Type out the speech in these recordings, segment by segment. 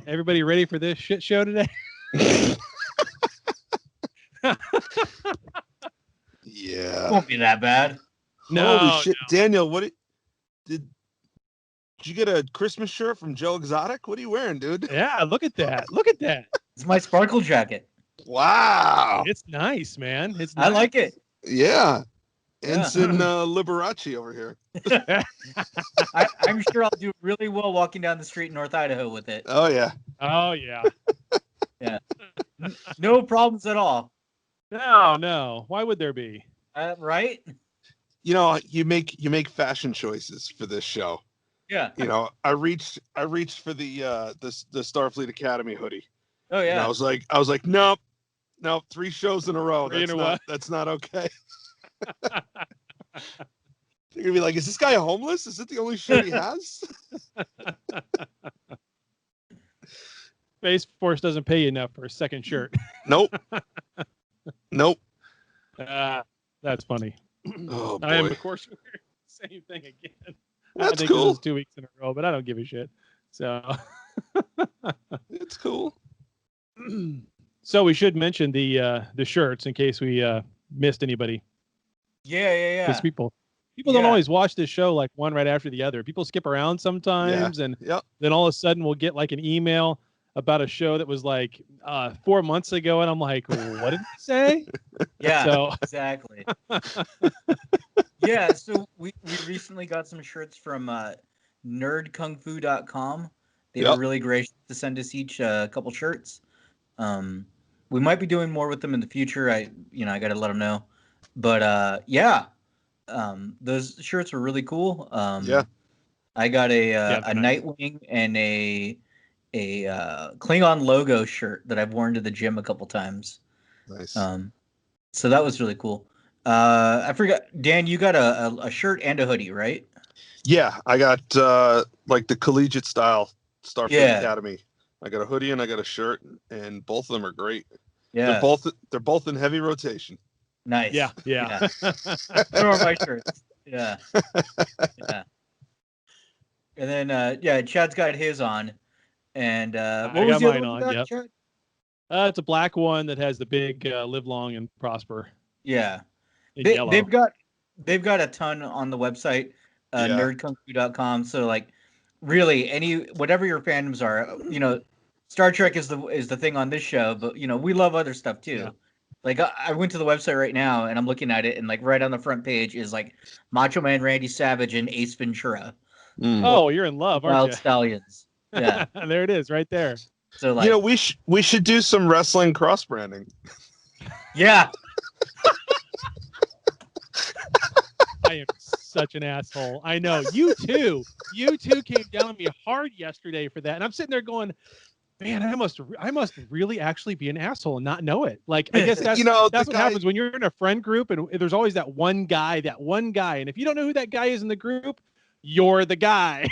Everybody ready for this shit show today? Yeah. Won't be that bad. No, Holy shit, no. Daniel! Did you get a Christmas shirt from Joe Exotic? What are you wearing, dude? Yeah, look at that. Look at that. It's my sparkle jacket. Wow. It's nice, man. It's I nice. like it. Yeah. Yeah. Ensign Liberace over here. I'm sure I'll do really well walking down the street in North Idaho with it. Oh yeah. Oh yeah. Yeah. No problems at all. No. Why would there be? Right? You know, you make fashion choices for this show. Yeah. You know, I reached for the Starfleet Academy hoodie. Oh And yeah. I was like, nope, 3 shows in a row. Three in a row. That's not okay. You're gonna be like, is this guy homeless? Is it the only shirt he has? Space Force doesn't pay you enough for a second shirt. Nope. That's funny. Oh boy. I am, of course, wearing the same thing again. That's I think cool. This is 2 weeks in a row, but I don't give a shit. So It's cool. So we should mention the shirts in case we missed anybody. Yeah. Because people don't always watch this show like one right after the other. People skip around sometimes, and then all of a sudden we'll get like an email about a show that was like 4 months ago, and I'm like, what did he say? Yeah. So exactly. Yeah. So we recently got some shirts from nerdkungfu.com. They were really gracious to send us each a couple shirts. We might be doing more with them in the future. I got to let them know. But those shirts were really cool. I got a Nightwing and a Klingon logo shirt that I've worn to the gym a couple times. Nice. So that was really cool. I forgot, Dan, you got a shirt and a hoodie, right? Yeah, I got like the collegiate style Starfleet Academy. I got a hoodie and I got a shirt, and both of them are great. Yeah, they're both in heavy rotation. Nice. Yeah. Those are my shirts. Yeah. And then Chad's got his on, and what was the other one you got, Chad? It's a black one that has the big "Live Long and Prosper." Yeah, they've got a ton on the website, nerdkungfu.com. So like, really, whatever your fandoms are, Star Trek is the thing on this show, but we love other stuff too. Yeah. Like I went to the website right now and I'm looking at it, and like right on the front page is like Macho Man Randy Savage and Ace Ventura. Oh, you're in love, aren't you? Wild Stallions. Yeah, there it is, right there. So like, we should do some wrestling cross branding. Yeah. I am such an asshole. I know. You too came down on me hard yesterday for that, and I'm sitting there going, man, I must really actually be an asshole and not know it. Like, I guess that's what happens when you're in a friend group and there's always that one guy, and if you don't know who that guy is in the group, you're the guy.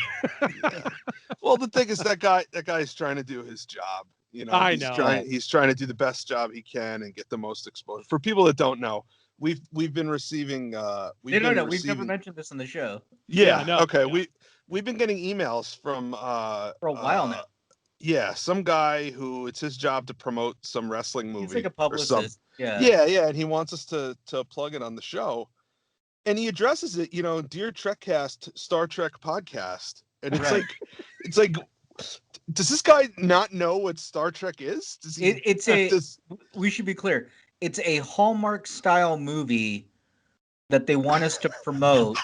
Well, the thing is that guy's trying to do his job. He's trying to do the best job he can and get the most exposure. For people that don't know, we've been receiving. We've never mentioned this on the show. Yeah. Okay. Yeah. We've been getting emails from for a while now. Yeah, some guy who it's his job to promote some wrestling movie. He's like a publicist. Yeah, and he wants us to plug it on the show. And he addresses it, Dear Trekcast, Star Trek podcast. And it's like, does this guy not know what Star Trek is? We should be clear. It's a Hallmark style movie that they want us to promote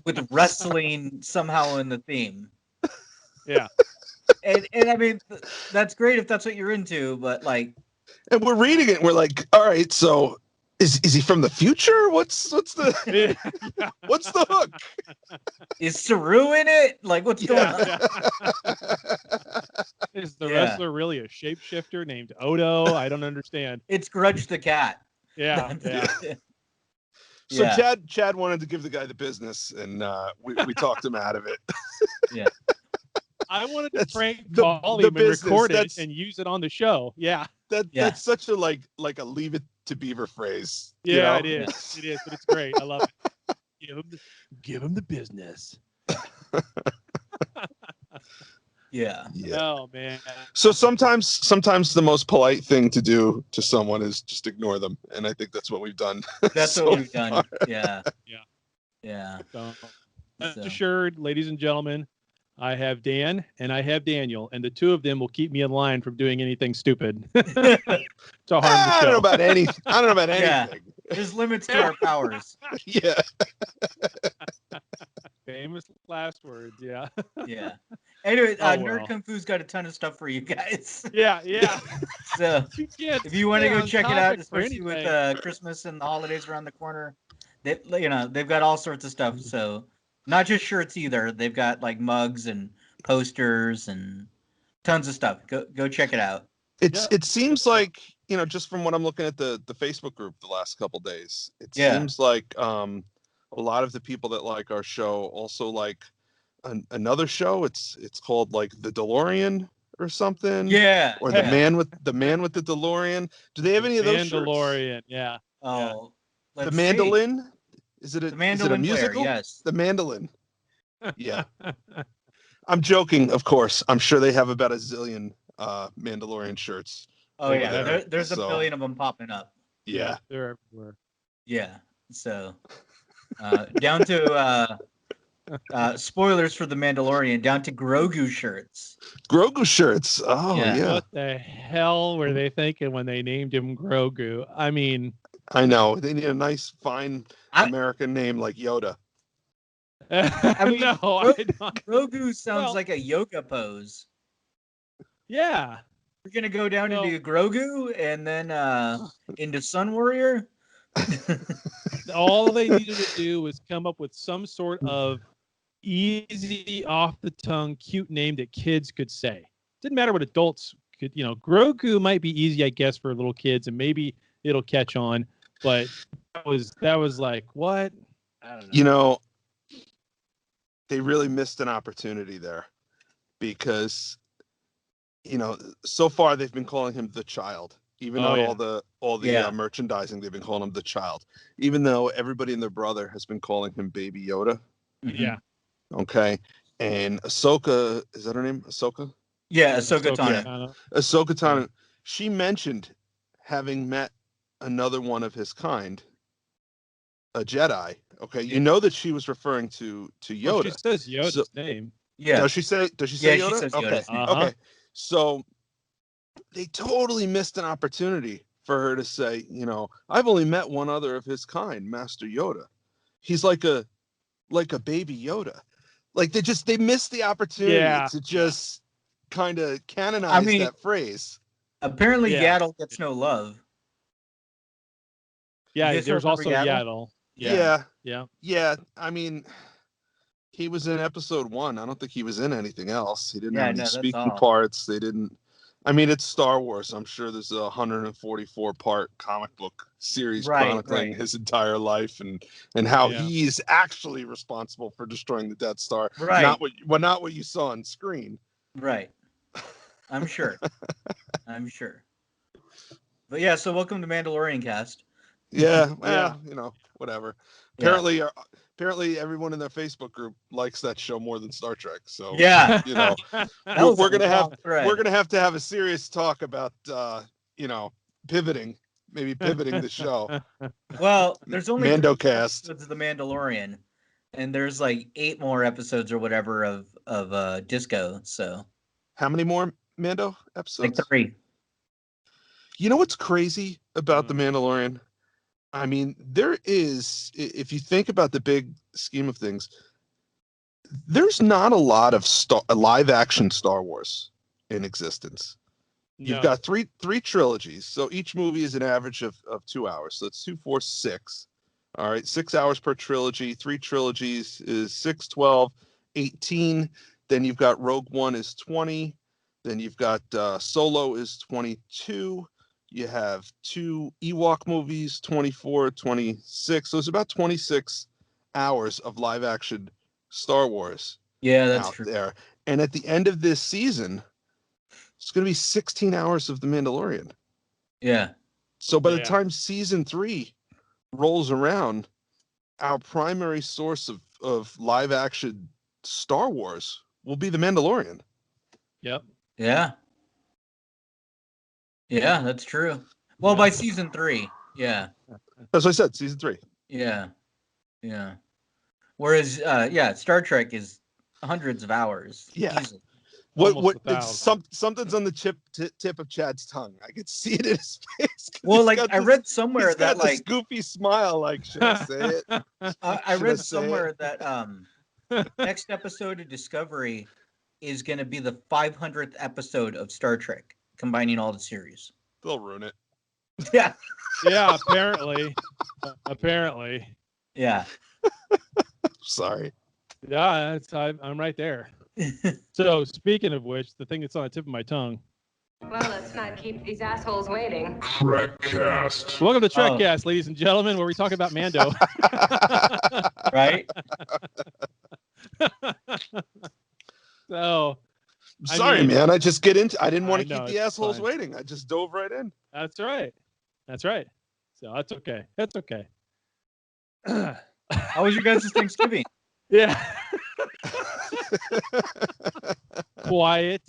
with wrestling somehow in the theme. Yeah. And I mean, that's great if that's what you're into, but like, and we're reading it and we're like, all right, so is he from the future? What's the what's the hook? Is Saru in it? Like, what's going on? Is the wrestler really a shapeshifter named Odo? I don't understand. It's Grudge the cat. Yeah. So Chad wanted to give the guy the business, and we talked him out of it. Yeah. I wanted to prank call him and record it and use it on the show. Yeah. That's such a like a Leave It to Beaver phrase. Yeah, it is. It is, but it's great. I love it. Give him the business. Yeah. Oh man. So sometimes the most polite thing to do to someone is just ignore them, and I think that's what we've done. That's so what we've done. far. Yeah. Yeah. Yeah. So, So. assured, ladies and gentlemen, I have Dan and I have Daniel, and the two of them will keep me in line from doing anything stupid to harm the show. I don't know about anything. I don't know about anything. There's limits to our powers. Yeah. Famous last words. Yeah. Yeah. Anyway, Oh, Nerd well. Kung Fu's got a ton of stuff for you guys. Yeah. So can't if you want to stay go on check it out, topic for especially with anything. Christmas and the holidays around the corner, they've got all sorts of stuff. So not just shirts either. They've got like mugs and posters and tons of stuff. Go check it out. It seems like, just from what I'm looking at the Facebook group the last couple days, it seems like a lot of the people that like our show also like another show. It's called like The DeLorean or something. Yeah. Or the man with the DeLorean. Do they have any of those shirts? Mandalorian. Yeah. Oh, The mandolin? Is it a musical? Player, yes. The mandolin. Yeah. I'm joking, of course. I'm sure they have about a zillion Mandalorian shirts. Oh yeah, there's a billion of them popping up. Yeah, they're everywhere. Yeah, so down to spoilers for the Mandalorian, down to Grogu shirts. Grogu shirts. Oh yeah. What the hell were they thinking when they named him Grogu? I mean, I know they need a nice, fine American name like Yoda. I mean, no, I don't. Grogu sounds like a yoga pose. Yeah. We're going to go down into Grogu and then into Sun Warrior. All they needed to do was come up with some sort of easy, off the tongue, cute name that kids could say. Didn't matter what adults could, Grogu might be easy, I guess, for little kids, and maybe it'll catch on. But that was like, what? I don't know. They really missed an opportunity there because, so far they've been calling him the child, even though all the merchandising, they've been calling him the child, even though everybody and their brother has been calling him Baby Yoda. Yeah. Okay. And Ahsoka, is that her name? Ahsoka? Yeah, Ahsoka Tano. Ahsoka Tano. She mentioned having met another one of his kind, a Jedi. Okay, you know that she was referring to Yoda. Well, she says Yoda's name. Yeah. Does she say Yoda? She says Yoda's name. Okay. So they totally missed an opportunity for her to say, I've only met one other of his kind, Master Yoda. He's like a baby Yoda. Like they missed the opportunity to just kind of canonize that phrase. Apparently Yaddle gets no love. Yeah, there's also Yaddle. Yeah. I mean, he was in episode 1. I don't think he was in anything else. He didn't have any speaking parts. They didn't. I mean, it's Star Wars. I'm sure there's a 144-part comic book series chronicling his entire life and how he's actually responsible for destroying the Death Star. Right. Not what you saw on screen. Right. I'm sure. But yeah, so welcome to Mandalorian Cast. Yeah, whatever. Apparently everyone in their Facebook group likes that show more than Star Trek. So we're gonna have to have a serious talk about pivoting the show. Well, there's only Mandocast. episodes of the Mandalorian, and there's like 8 more episodes or whatever of Disco. So how many more Mando episodes? Like 3. You know what's crazy about the Mandalorian? I mean, there is, if you think about the big scheme of things, there's not a lot of live action Star Wars in existence. No. You've got three trilogies. So each movie is an average of 2 hours. So it's 2, 4, 6. All right. 6 hours per trilogy. 3 trilogies is 6, 12, 18. Then you've got Rogue One is 20. Then you've got Solo is 22. You have 2 Ewok movies, 24, 26. So it's about 26 hours of live action Star Wars. Yeah, that's true. There. And at the end of this season, it's going to be 16 hours of The Mandalorian. Yeah. So by the time season 3 rolls around, our primary source of live action Star Wars will be The Mandalorian. Yep. Yeah. Yeah, that's true. Well, by season 3. Yeah. That's what I said. Season 3. Yeah. Yeah. Whereas, Star Trek is hundreds of hours. Yeah. Easily. What? Something's on the tip of Chad's tongue. I could see it in his face. Well, like I read somewhere he's that got this goofy smile. Like, should I say it? I read somewhere that next episode of Discovery is going to be the 500th episode of Star Trek, combining all the series. They'll ruin it. Yeah. Yeah. Apparently. Yeah. Sorry. Yeah, I'm right there. So speaking of which, the thing that's on the tip of my tongue. Well, let's not keep these assholes waiting. Trekcast. Welcome to Trekcast, ladies and gentlemen, where we talk about Mando. Right? So sorry, man. I just get into. I didn't want to know, keep the assholes fine. waiting. I just dove right in. That's right. So that's okay. That's okay. How was your guys' Thanksgiving? Yeah. Quiet.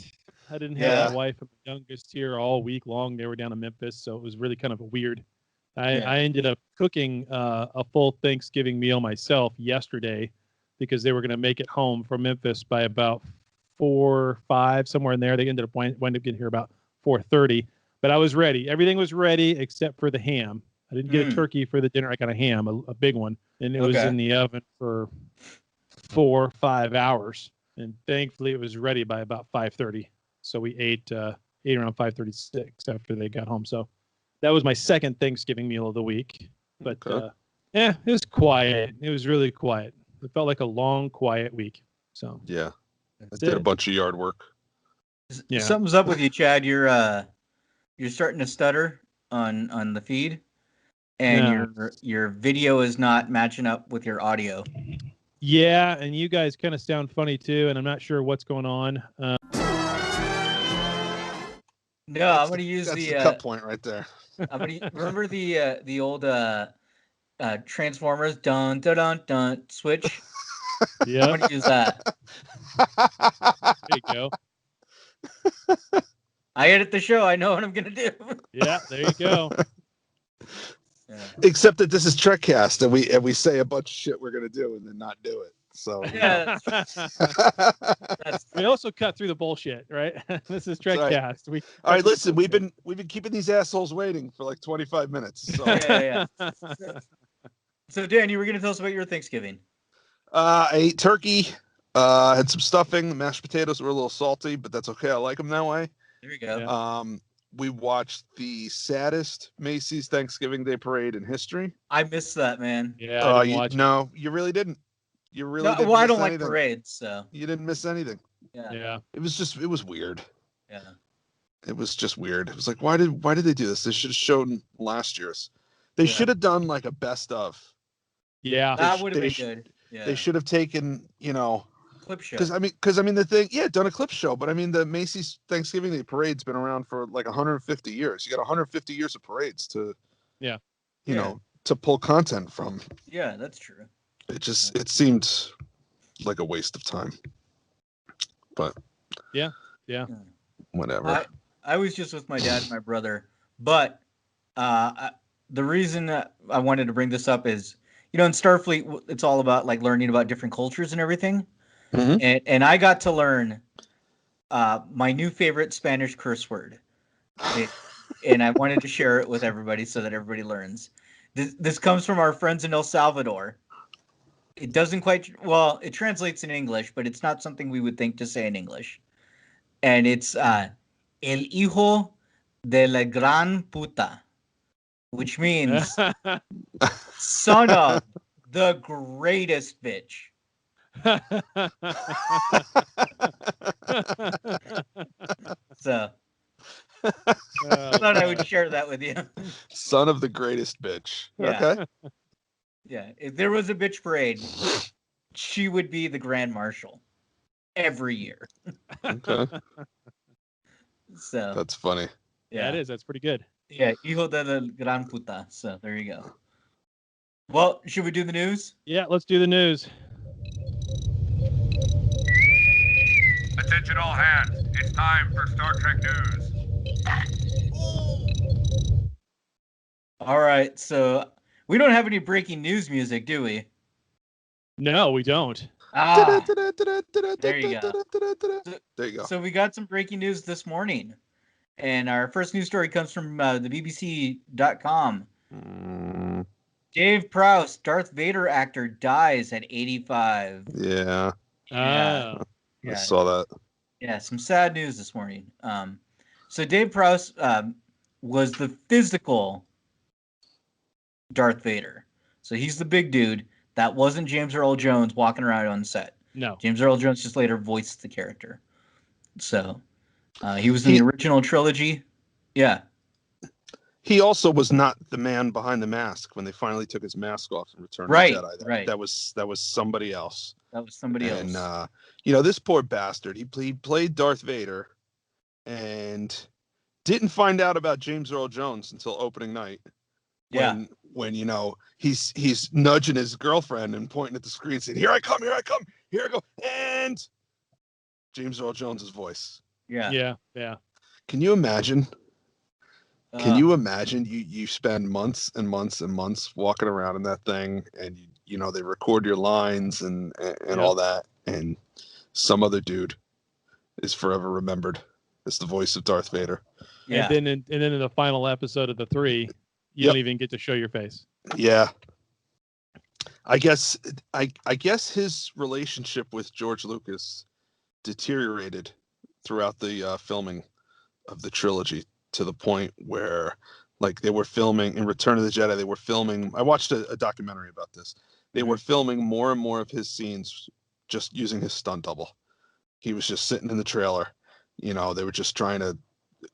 I didn't have my wife and my youngest here all week long. They were down in Memphis, so it was really kind of weird. I ended up cooking a full Thanksgiving meal myself yesterday because they were going to make it home from Memphis by about 4, 5, somewhere in there. They ended up wind up getting here about 4:30. But I was ready. Everything was ready except for the ham. I didn't get a turkey for the dinner. I got a ham, a big one, and it was in the oven for 4, 5 hours. And thankfully, it was ready by about 5:30. So we ate around 5:36 after they got home. So that was my second Thanksgiving meal of the week. But it was quiet. It was really quiet. It felt like a long, quiet week. So yeah, I did a bunch of yard work. Yeah. Something's up with you, Chad. You're starting to stutter on the feed, and your video is not matching up with your audio. Yeah, and you guys kind of sound funny too, and I'm not sure what's going on. No, I'm going to use the cut point right there. I'm going to remember the old Transformers dun dun dun dun switch. Yeah, I'm going to use that. There you go. I edit the show. I know what I'm going to do. Yeah, there you go. Yeah. Except that this is Trekcast, and we say a bunch of shit we're going to do and then not do it. So yeah, we also cut through the bullshit, right? This is Trekcast. Right. All right, listen, we've been keeping these assholes waiting for like 25 minutes. So yeah. So Dan, you were going to tell us about your Thanksgiving. I ate turkey. Had some stuffing. The mashed potatoes were a little salty, but that's okay. I like them that way. There you go. Yeah. We watched the saddest Macy's Thanksgiving Day parade in history. I missed that, man. Yeah. No, you really didn't. You really didn't. Well, I don't like parades, so you didn't miss anything. Yeah. It was weird. Yeah. It was just weird. It was like, why did they do this? They should have shown last year's. They should have done like a best of. Yeah. That would have been good. Yeah. They should have taken, clip show. Because I mean the thing, done a clip show, but I mean the Macy's Thanksgiving Day parade's been around for like 150 years. You got 150 years of parades to, to pull content from. Yeah, that's true. It seemed like a waste of time. But yeah. Whatever. I was just with my dad and my brother, but the reason I wanted to bring this up is, in Starfleet, it's all about like learning about different cultures and everything. Mm-hmm. And I got to learn my new favorite Spanish curse word. And I wanted to share it with everybody so that everybody learns. This comes from our friends in El Salvador. It doesn't it translates in English, but it's not something we would think to say in English. And it's El hijo de la gran puta, which means son of the greatest bitch. So I thought I would share that with you. Son of the greatest bitch. Yeah. Okay. Yeah. If there was a bitch parade, she would be the Grand Marshal every year. Okay. So that's funny. Yeah, it is. That's pretty good. Yeah, hijo de la gran puta. So there you go. Well, should we do the news? Yeah, let's do the news. Attention Attention all hands. It's time for Star Trek news. All right, so we don't have any breaking news music, do we? No, we don't. Ah, there you go. There you go. So we got some breaking news this morning. And our first news story comes from the BBC.com. Dave Prowse, Darth Vader actor, dies at 85. Yeah. Oh. I saw that. Yeah, some sad news this morning. So Dave Prowse was the physical Darth Vader. So he's the big dude. That wasn't James Earl Jones walking around on set. No. James Earl Jones just later voiced the character. So he was in the original trilogy. Yeah. He also was not the man behind the mask when they finally took his mask off in Return of the Jedi. Right. That was somebody else. That was somebody else. And this poor bastard, he played Darth Vader and didn't find out about James Earl Jones until opening night. When he's nudging his girlfriend and pointing at the screen saying, here I come, here I go. And James Earl Jones's voice. Yeah. Can you imagine? You spend months and months and months walking around in that thing, and they record your lines and all that, and some other dude is forever remembered as the voice of Darth Vader. Yeah. And then in the final episode of the 3, you don't even get to show your face. Yeah. I guess his relationship with George Lucas deteriorated throughout the filming of the trilogy, to the point where, like, they were filming in Return of the Jedi. I watched a documentary about this. They were filming more and more of his scenes just using his stunt double. He was just sitting in the trailer. They were just trying to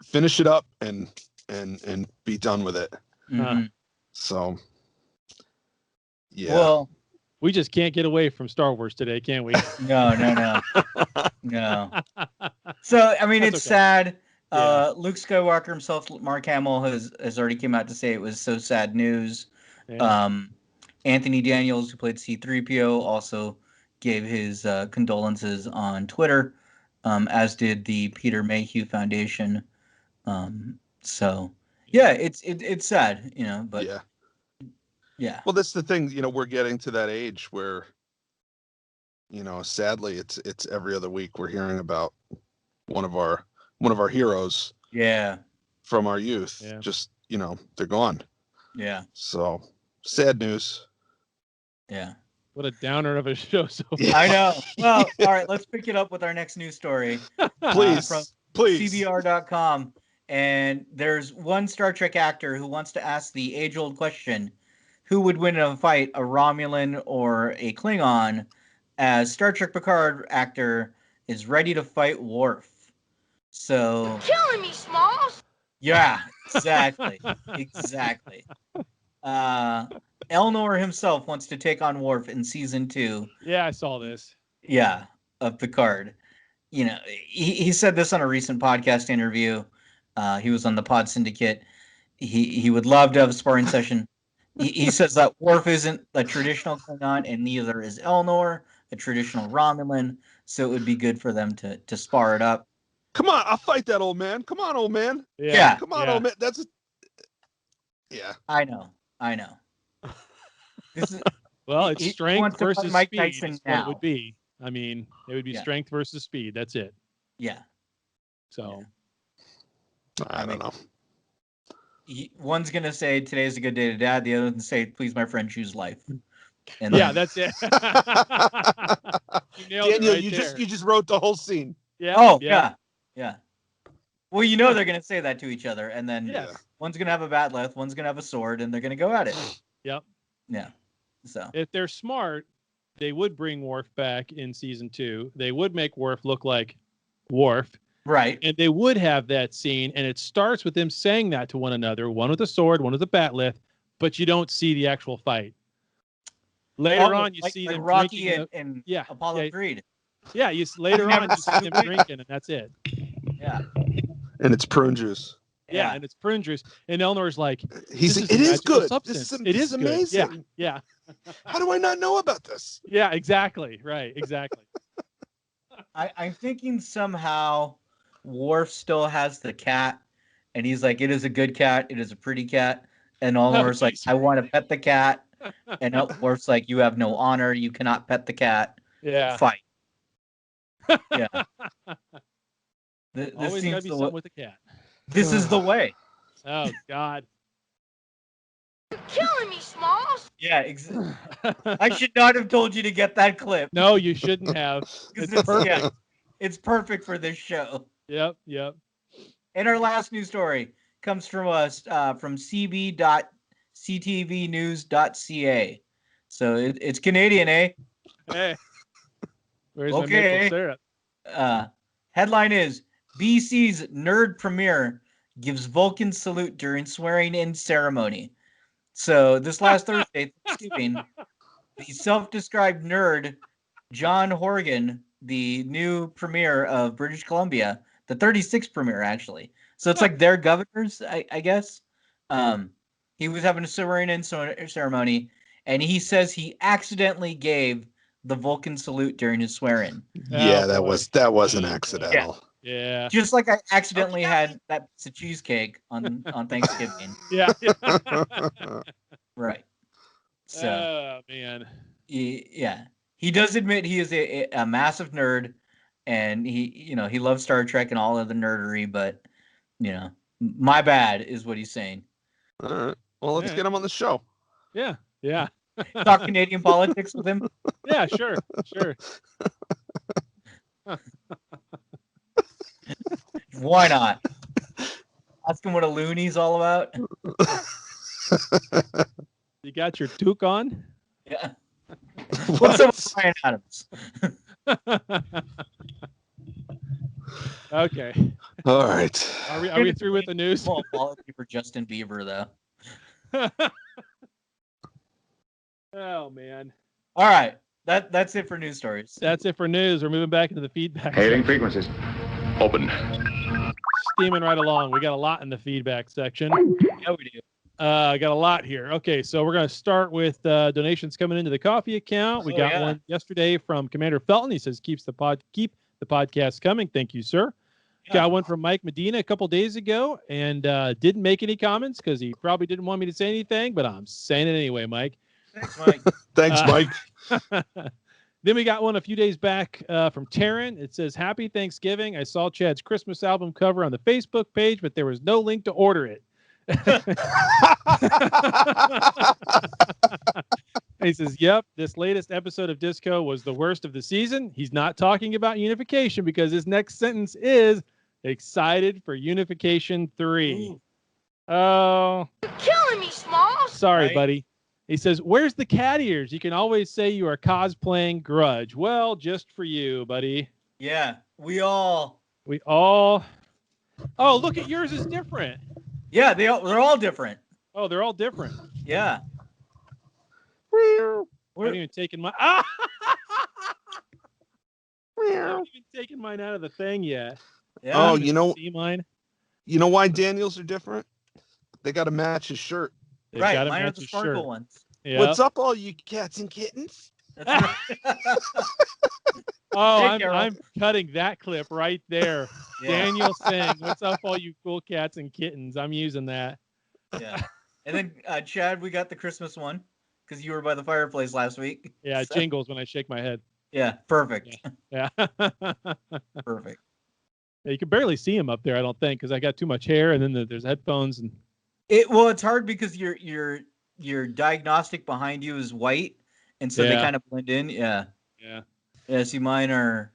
finish it up and be done with it. Mm-hmm. So, yeah. Well, we just can't get away from Star Wars today, can we? No. So, I mean, That's it's okay. sad. Yeah. Luke Skywalker himself, Mark Hamill, has already came out to say it was so sad news. Yeah. Anthony Daniels, who played C-3PO, also gave his condolences on Twitter, as did the Peter Mayhew Foundation. So, yeah, it's sad, but yeah. Well, that's the thing. We're getting to that age where, sadly, it's every other week we're hearing about one of our heroes. Yeah. From our youth. Yeah. Just, they're gone. Yeah. So, sad news. Yeah. What a downer of a show. So I know. Well, all right, let's pick it up with our next news story. Please. From Please. CBR.com. And there's one Star Trek actor who wants to ask the age-old question, who would win in a fight, a Romulan or a Klingon, as Star Trek Picard actor is ready to fight Worf. So... Killing me, Smalls! Yeah, exactly. Exactly. Elnor himself wants to take on Worf in season 2. Yeah, I saw this. Yeah, of Picard. He said this on a recent podcast interview. He was on the Pod Syndicate. He would love to have a sparring session. He says that Worf isn't a traditional Klingon, and neither is Elnor, a traditional Romulan. So it would be good for them to spar it up. Come on, I'll fight that old man. Come on, old man. Yeah. Come on, old man. Yeah. I know. This is, Well, it's strength versus Mike speed. Tyson Is what now. it would be. I mean, it would be strength versus speed. That's it. Yeah. So, I don't know. One's gonna say today's a good day to dad. The other one say, please, my friend, choose life. And yeah, that's it. You nailed Daniel, it right you there. just wrote the whole scene. Yeah. Oh, yeah. yeah. Well, they're gonna say that to each other, and then one's gonna have a bat'leth, one's gonna have a sword, and they're gonna go at it. Yep. Yeah. So if they're smart, they would bring Worf back in season 2. They would make Worf look like Worf. Right. And they would have that scene, and it starts with them saying that to one another, one with a sword, one with a bat'leth, but you don't see the actual fight. Later on, you see them Rocky drinking and Apollo Creed. Yeah, later on you see them drinking, and that's it. Yeah. And it's prune juice. Yeah, and it's prune juice. And Elnor's like, it is good. It is amazing. Good. Yeah. How do I not know about this? Yeah, exactly. Right, exactly. I'm thinking somehow Worf still has the cat, and he's like, "It is a good cat. It is a pretty cat." And Elnor's like, "I want to pet the cat," and Worf's like, "You have no honor. You cannot pet the cat. Yeah. Fight." Yeah. Always gotta be something with the cat. This is the way. Oh God. You're killing me, Smalls. Yeah, I should not have told you to get that clip. No, you shouldn't have. It's perfect. Yeah, it's perfect for this show. Yep. And our last news story comes from us from cb.ctvnews.ca. So it's Canadian, eh? Hey. Where's my maple syrup? Headline is BC's nerd premiere gives Vulcan salute during swearing-in ceremony. So this last Thursday, Thanksgiving, the self-described nerd John Horgan, the new premier of British Columbia, the 36th premier actually. So it's like their governors, I guess. He was having a swearing-in ceremony, and he says he accidentally gave the Vulcan salute during his swearing. Yeah, that wasn't accidental. Yeah. Just like I accidentally had that piece of cheesecake on Thanksgiving. Yeah. Right. So, oh man. He does admit he is a massive nerd, and he loves Star Trek and all of the nerdery, but my bad is what he's saying. All right. Well, let's get him on the show. Yeah. Talk Canadian politics with him. Yeah, sure. Why not? Ask him what a loony's all about. You got your toque on? Yeah. What's up with Brian Adams? Okay. All right. Are we through with the news? Small apology for Justin Bieber, though. Oh man. All right. That's it for news stories. That's it for news. We're moving back into the feedback. Hailing frequencies. Open. Steaming right along. We got a lot in the feedback section. Yeah, we do. I got a lot here. Okay, so we're going to start with donations coming into the coffee account. We got one yesterday from Commander Felton. He says keep the podcast coming. Thank you, sir. Yeah. Got one from Mike Medina a couple days ago, and didn't make any comments because he probably didn't want me to say anything, but I'm saying it anyway, Mike. Thanks, Mike. Thanks, Mike. Then we got one a few days back from Taryn. It says, Happy Thanksgiving. I saw Chad's Christmas album cover on the Facebook page, but there was no link to order it. He says, yep, this latest episode of Disco was the worst of the season. He's not talking about unification because his next sentence is excited for Unification 3. Ooh. Oh. You're killing me, Smalls. Sorry, buddy. He says, where's the cat ears? You can always say you are cosplaying Grudge. Well, just for you, buddy. Yeah, we all. Oh, look at yours is different. Yeah, they're all different. Oh, they're all different. Yeah. I haven't even taken my I haven't even taken mine out of the thing yet. Yeah. Oh, see mine? You know why Daniel's are different? They got to match his shirt. Right, mine are the sparkle ones. Yep. What's up, all you cats and kittens? That's right. I'm cutting that clip right there. Yeah. Daniel saying, "What's up, all you cool cats and kittens?" I'm using that. Yeah. And then Chad, we got the Christmas one because you were by the fireplace last week. Yeah, it jingles when I shake my head. Yeah, perfect. Yeah. Perfect. Yeah, you can barely see him up there, I don't think, because I got too much hair, and then there's headphones and. It's hard because your diagnostic behind you is white, and so they kind of blend in. Yeah. See, mine are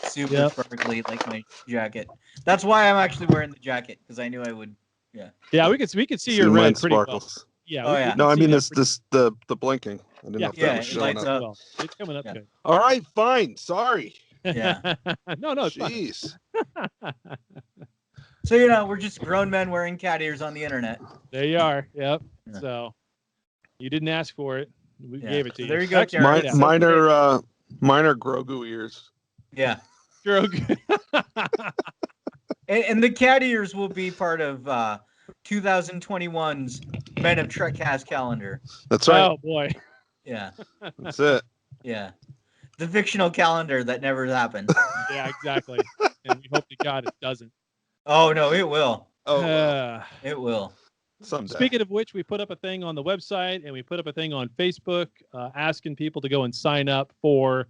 super sparkly, like my jacket. That's why I'm actually wearing the jacket because I knew I would. Yeah. Yeah, we could see your red pretty sparkles. Well. Yeah. No, I mean the blinking. I didn't know if that was showing up. Well, it's coming up good. All right, fine. Sorry. Yeah. No, it's jeez. So, we're just grown men wearing cat ears on the internet. There you are. Yep. Yeah. So, you didn't ask for it. We gave it to you. There you go, Mine are Grogu ears. Yeah. Grogu. and the cat ears will be part of 2021's Men of Trekcast calendar. That's right. Oh, boy. Yeah. That's it. Yeah. The fictional calendar that never happened. Yeah, exactly. And we hope to God it doesn't. Oh no, it will. Oh, It will. someday. Speaking of which, we put up a thing on the website and we put up a thing on Facebook asking people to go and sign up for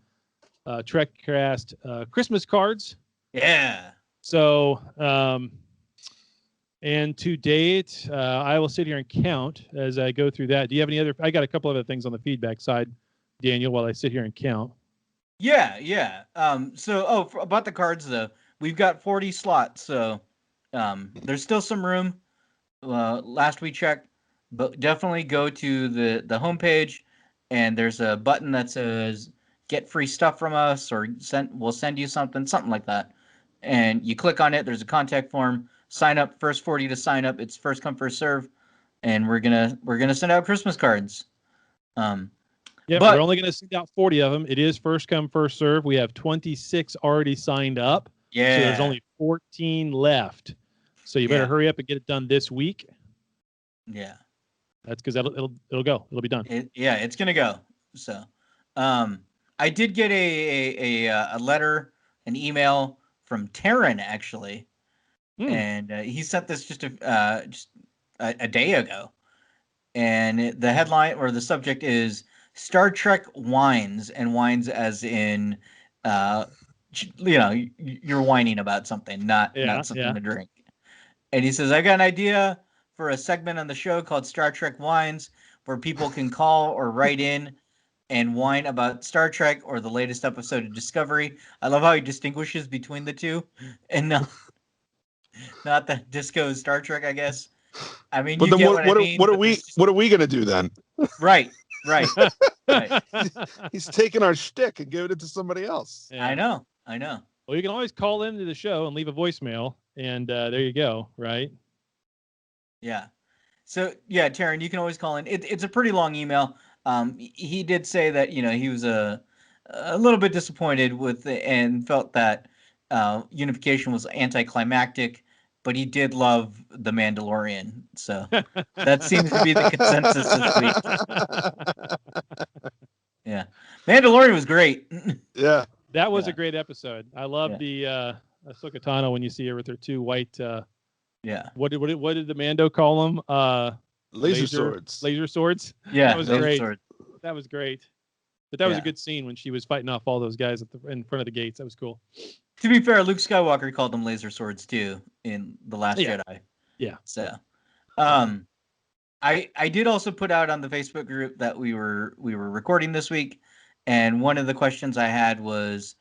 Trekcast Christmas cards. Yeah. So, and to date, I will sit here and count as I go through that. Do you have any other? I got a couple other things on the feedback side, Daniel, while I sit here and count. Yeah. About the cards though, we've got 40 slots, so there's still some room. Last we checked, but definitely go to the homepage, and there's a button that says "Get free stuff from us" or "We'll send you something like that." And you click on it. There's a contact form. Sign up. First 40 to sign up. It's first come first serve, and we're gonna send out Christmas cards. Yeah, but we're only going to send out 40 of them. It is first come first serve. We have 26 already signed up. Yeah. So there's only 14 left. So you better hurry up and get it done this week. Yeah. That's because it'll go. It'll be done. It's gonna go. So, I did get a letter, an email from Taryn actually, and he sent this just a day ago, and the headline or the subject is Star Trek wines, and wines as in, you're whining about something, not something to drink. And he says, I got an idea for a segment on the show called Star Trek Wines, where people can call or write in and whine about Star Trek or the latest episode of Discovery. I love how he distinguishes between the two, and not the disco Star Trek, I guess. I mean, but you then get what I mean. What are we gonna do then? Right. He's taking our shtick and giving it to somebody else. Yeah. I know. Well, you can always call into the show and leave a voicemail, and there you go, right? Yeah. So, yeah, Taryn, you can always call in. It's a pretty long email. He did say that, he was a little bit disappointed with and felt that unification was anticlimactic, but he did love The Mandalorian. So that seems to be the consensus this week. Yeah. Mandalorian was great. Yeah. That was a great episode. I love the Ahsoka Tano when you see her with her two white What did the Mando call them? Laser swords. Laser swords. Yeah, that was great. That was great. But that was a good scene when she was fighting off all those guys in front of the gates. That was cool. To be fair, Luke Skywalker called them laser swords too in The Last Jedi. Yeah. So, I did also put out on the Facebook group that we were recording this week, and one of the questions I had was,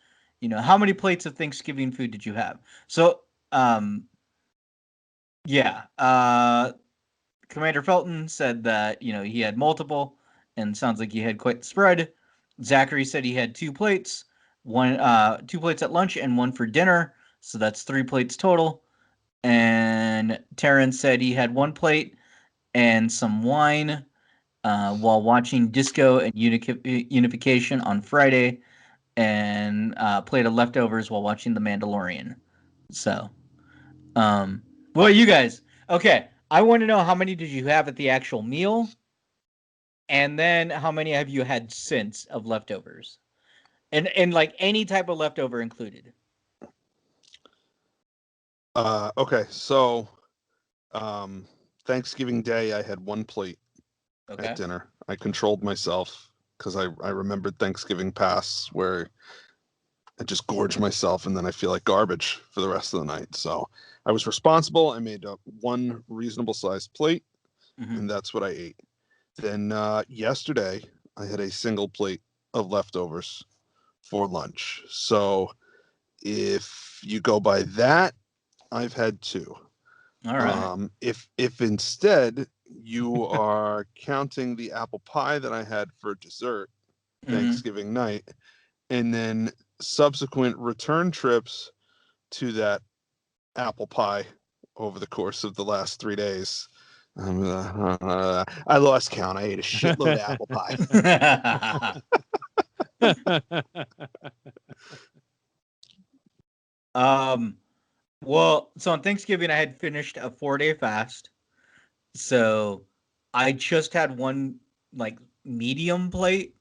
how many plates of Thanksgiving food did you have? So, Commander Felton said that, he had multiple, and sounds like he had quite the spread. Zachary said he had 2 plates, 2 plates at lunch and 1 for dinner, so that's 3 plates total. And Taryn said he had 1 plate and some wine while watching Disco and Unification on Friday, and plate of leftovers while watching The Mandalorian. So, well, you guys, okay, I want to know how many did you have at the actual meal, and then how many have you had since of leftovers, and like any type of leftover included. Okay, so Thanksgiving Day I had 1 plate at dinner. I controlled myself because I remembered Thanksgiving pass where I just gorge myself and then I feel like garbage for the rest of the night. So I was responsible. I made 1 reasonable sized plate, and that's what I ate. Then yesterday I had a single plate of leftovers for lunch. So if you go by that, I've had 2. All right. If instead you are counting the apple pie that I had for dessert Thanksgiving night, and then subsequent return trips to that apple pie over the course of the last 3 days, I lost count. I ate a shitload of apple pie. Well, so on Thanksgiving, I had finished a 4-day fast. So I just had 1 like medium plate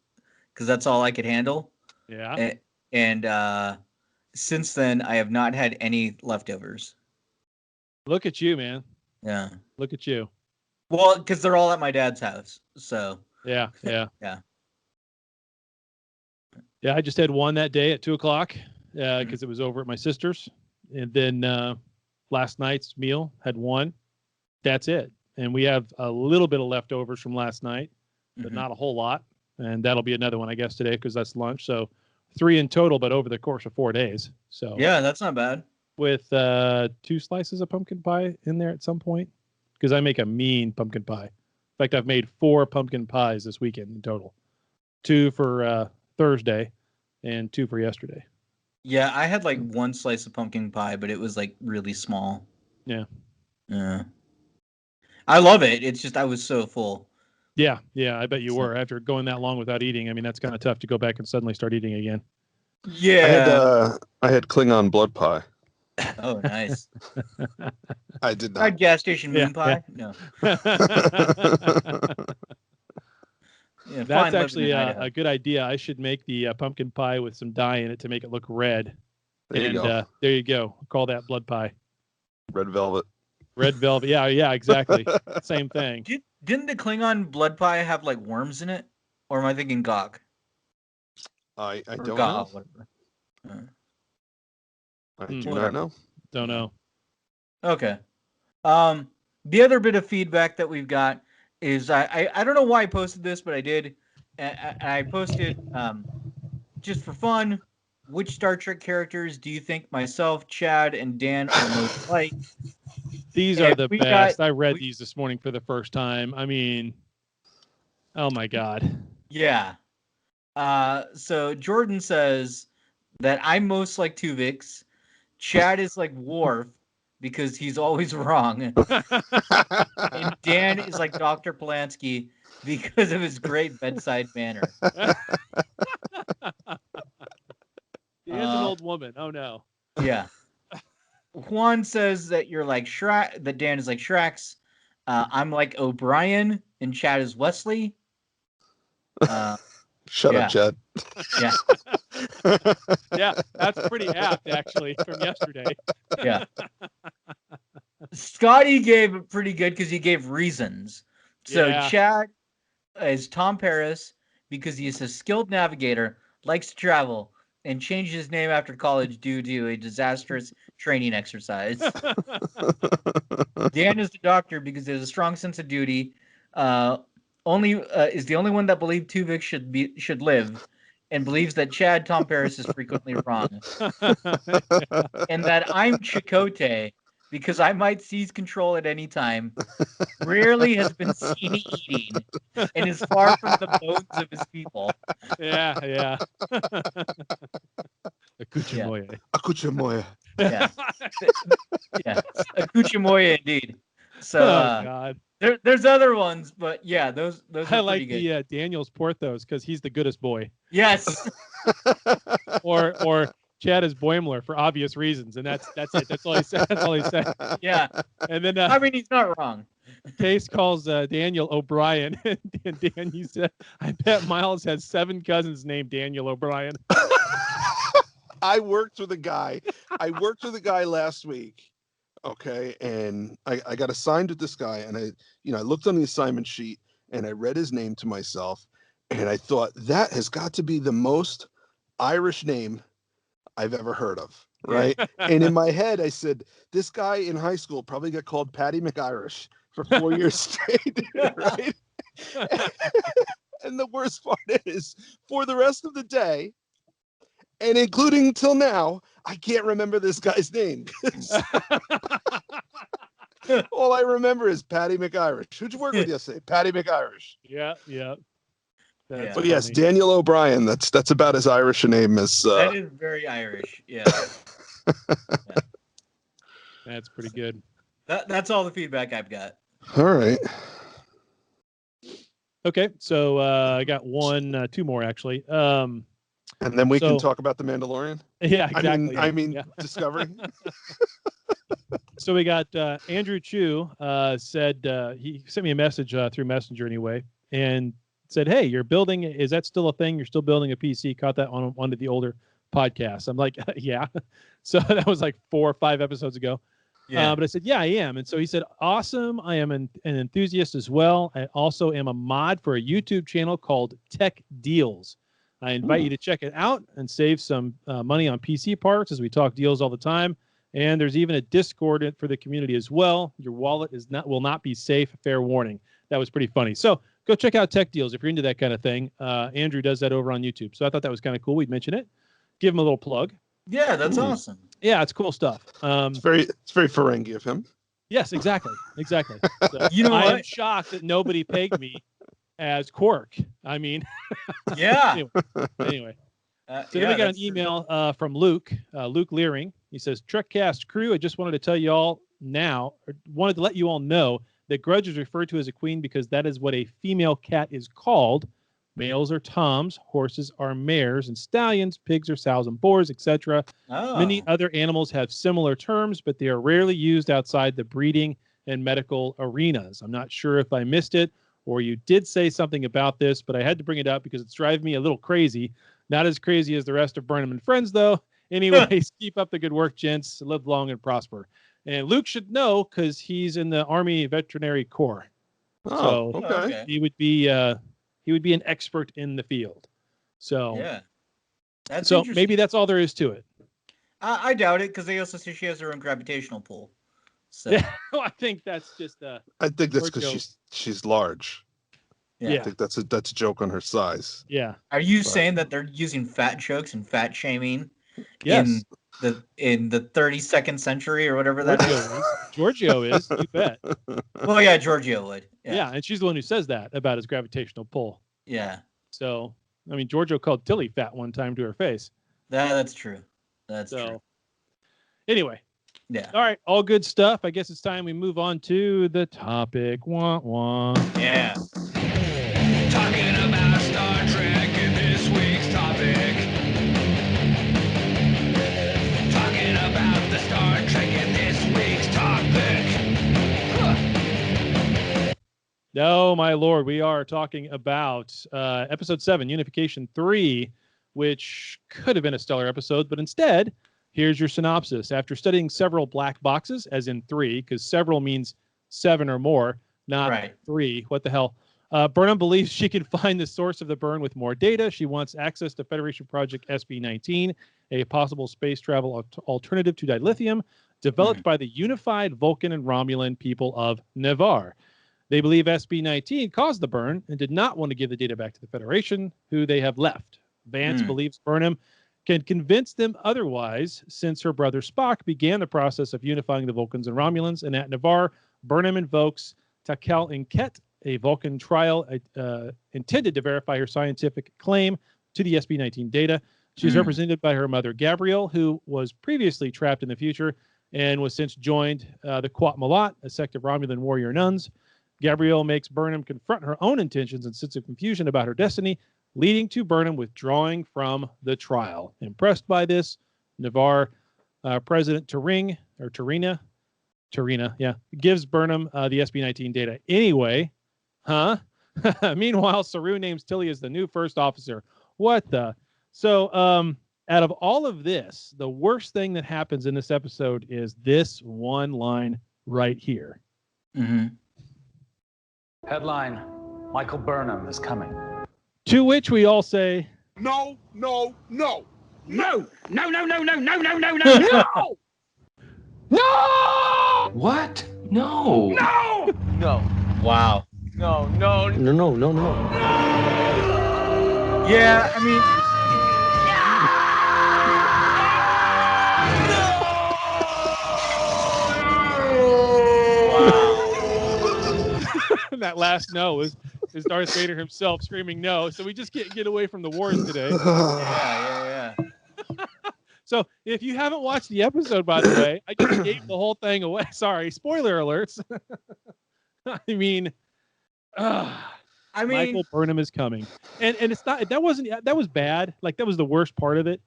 because that's all I could handle. Yeah. And since then, I have not had any leftovers. Look at you, man. Yeah. Look at you. Well, because they're all at my dad's house. So. Yeah. Yeah. Yeah, I just had one that day at 2:00 because Mm-hmm. it was over at my sister's, and then last night's meal had one. That's it, and we have a little bit of leftovers from last night, but not a whole lot, and that'll be another one, I guess, today because that's lunch. So 3 in total, but over the course of 4 days. So yeah, that's not bad. With 2 slices of pumpkin pie in there at some point because I make a mean pumpkin pie. In fact, I've made 4 pumpkin pies this weekend in total, 2 for Thursday and 2 for yesterday. Yeah, I had like 1 slice of pumpkin pie, but it was like really small. Yeah. I love it. It's just I was so full. Yeah, I bet you were. After going that long without eating, I mean, that's kind of tough to go back and suddenly start eating again. Yeah. I had Klingon blood pie. Oh, nice. I did not. Fried gas station moon pie? Yeah. No. Yeah, that's actually a good idea. I should make the pumpkin pie with some dye in it to make it look red. There you go. There you go. Call that blood pie. Red velvet. Red velvet. Yeah, exactly. Same thing. Didn't the Klingon blood pie have like worms in it? Or am I thinking Gog? I don't know. I do not know. Don't know. Okay. The other bit of feedback that we've got is I don't know why I posted this, but I did. I posted just for fun. Which Star Trek characters do you think myself, Chad, and Dan are most like? These are the best. I read these this morning for the first time. I mean, oh my God. Yeah. So Jordan says that I'm most like Tuvix. Chad is like Worf because he's always wrong. And Dan is like Dr. Polanski because of his great bedside manner. Dan's an old woman. Oh no. Yeah. Juan says that you're like Shrek, that Dan is like Shrex. I'm like O'Brien and Chad is Wesley. Shut up, Chad. Yeah. Yeah, that's pretty apt actually from yesterday. Yeah. Scotty gave it pretty good because he gave reasons. So Chad is Tom Paris because he's a skilled navigator, likes to travel, and changed his name after college due to a disastrous training exercise. Dan is the doctor because he has a strong sense of duty. Is the only one that believed Tuvix should live, and believes that Chad Tom Paris is frequently wrong. And that I'm Chakotay because I might seize control at any time, rarely has been seen eating, and is far from the bones of his people. Yeah. Akuchamoye. Akuchamoye. Yeah. Yeah. Akuchamoye indeed. So God. There's other ones, but yeah, those I are like pretty good. the Daniel's Porthos because he's the goodest boy. Yes. or Chad is Boimler for obvious reasons, and that's it. That's all he said. That's all he said. Yeah. And then I mean, he's not wrong. Case calls Daniel O'Brien, and Dan, you said, I bet Miles has 7 cousins named Daniel O'Brien. I worked with a guy last week. Okay, and I got assigned with this guy, and I looked on the assignment sheet and I read his name to myself, and I thought that has got to be the most Irish name I've ever heard of, right? And in my head, I said, this guy in high school probably got called Paddy McIrish for 4 years straight, right? And the worst part is, for the rest of the day, and including till now, I can't remember this guy's name. All I remember is Paddy McIrish. Who'd you work with yesterday? Paddy McIrish. Yeah. But funny. Yes, Daniel O'Brien. That's about as Irish a name as. That is very Irish. Yeah. That's pretty good. That's all the feedback I've got. All right. Okay, so I got 2 more actually. And then we can talk about the Mandalorian. Yeah, exactly. I mean Discovery. So we got Andrew Chu said he sent me a message through Messenger anyway, and said, "Hey, you're building. Is that still a thing? You're still building a PC?" Caught that on one of the older podcasts. I'm like, "Yeah." So that was like 4 or 5 episodes ago. But I said, "Yeah, I am." And so he said, "Awesome. I am an enthusiast as well. I also am a mod for a YouTube channel called Tech Deals. I invite you to check it out and save some money on PC parts as we talk deals all the time. And there's even a Discord for the community as well. Your wallet will not be safe. Fair warning." That was pretty funny. So go check out Tech Deals if you're into that kind of thing. Andrew does that over on YouTube. So I thought that was kind of cool. We'd mention it. Give him a little plug. Yeah, that's awesome. Yeah, it's cool stuff. It's very Ferengi of him. Yes, exactly. So, You know I what? am shocked that nobody pegged me as Quark. I mean, Yeah. anyway. So then we got an email from Luke Leering. He says, "Trekcast crew, I just wanted to tell you all wanted to let you all know that Grudge is referred to as a queen because that is what a female cat is called. Males are toms, horses are mares and stallions, pigs are sows and boars, etc. Many other animals have similar terms, but they are rarely used outside the breeding and medical arenas. I'm not sure if I missed it or you did say something about this, but I had to bring it up because it's driving me a little crazy. Not as crazy as the rest of Burnham and Friends, though. Anyways, keep up the good work, gents. Live long and prosper." And Luke should know because he's in the Army Veterinary Corps. Oh, so, okay. He would be an expert in the field. So yeah, that's so maybe that's all there is to it. I doubt it because they also say she has her own gravitational pull. So yeah, I think that's just I think that's because she's large. Yeah. I think that's a joke on her size. Yeah. Are you saying that they're using fat jokes and fat shaming? Yes. In the 32nd century or whatever that is. Giorgio is, you bet. Well, yeah, Giorgio would. Yeah, and she's the one who says that about his gravitational pull. Yeah. So, I mean, Giorgio called Tilly fat one time to her face. That's true. That's true. Anyway. Yeah. All right, all good stuff. I guess it's time we move on to the topic. Wah, wah. Yeah. Talking about Star Trek in this week's topic. Talking about the Star Trek in this week's topic. No, my lord, we are talking about episode 7, Unification 3, which could have been a stellar episode, but instead, here's your synopsis. After studying several black boxes, as in 3, because several means 7 or more, not 3. What the hell? Burnham believes she can find the source of the burn with more data. She wants access to Federation Project SB-19, a possible space travel alternative to dilithium, developed by the unified Vulcan and Romulan people of Navarre. They believe SB-19 caused the burn and did not want to give the data back to the Federation, who they have left. Vance believes Burnham can convince them otherwise, since her brother Spock began the process of unifying the Vulcans and Romulans, and at Navarre, Burnham invokes Takel Inket, a Vulcan trial intended to verify her scientific claim to the SB-19 data. She's represented by her mother, Gabrielle, who was previously trapped in the future and was since joined the Quat Malat, a sect of Romulan warrior nuns. Gabrielle makes Burnham confront her own intentions and sense of confusion about her destiny, leading to Burnham withdrawing from the trial. Impressed by this, Navarre President Tarina, gives Burnham the SB-19 data anyway. Meanwhile, Saru names Tilly as the new first officer. What the? So, out of all of this, the worst thing that happens in this episode is this one line right here. Headline, Michael Burnham is coming. To which we all say, No, no, no. No, no, no, no, no, no, no, no, no, No! no! What? No. No! No. Wow. No, no. No, no, no, no. Yeah, I mean, that last no is Darth Vader himself screaming no. So we just can't get away from the wars today. yeah. So if you haven't watched the episode, by the way, I just gave the whole thing away. Sorry, spoiler alerts. I mean, Michael Burnham is coming, and it's not that was bad. Like that was the worst part of it.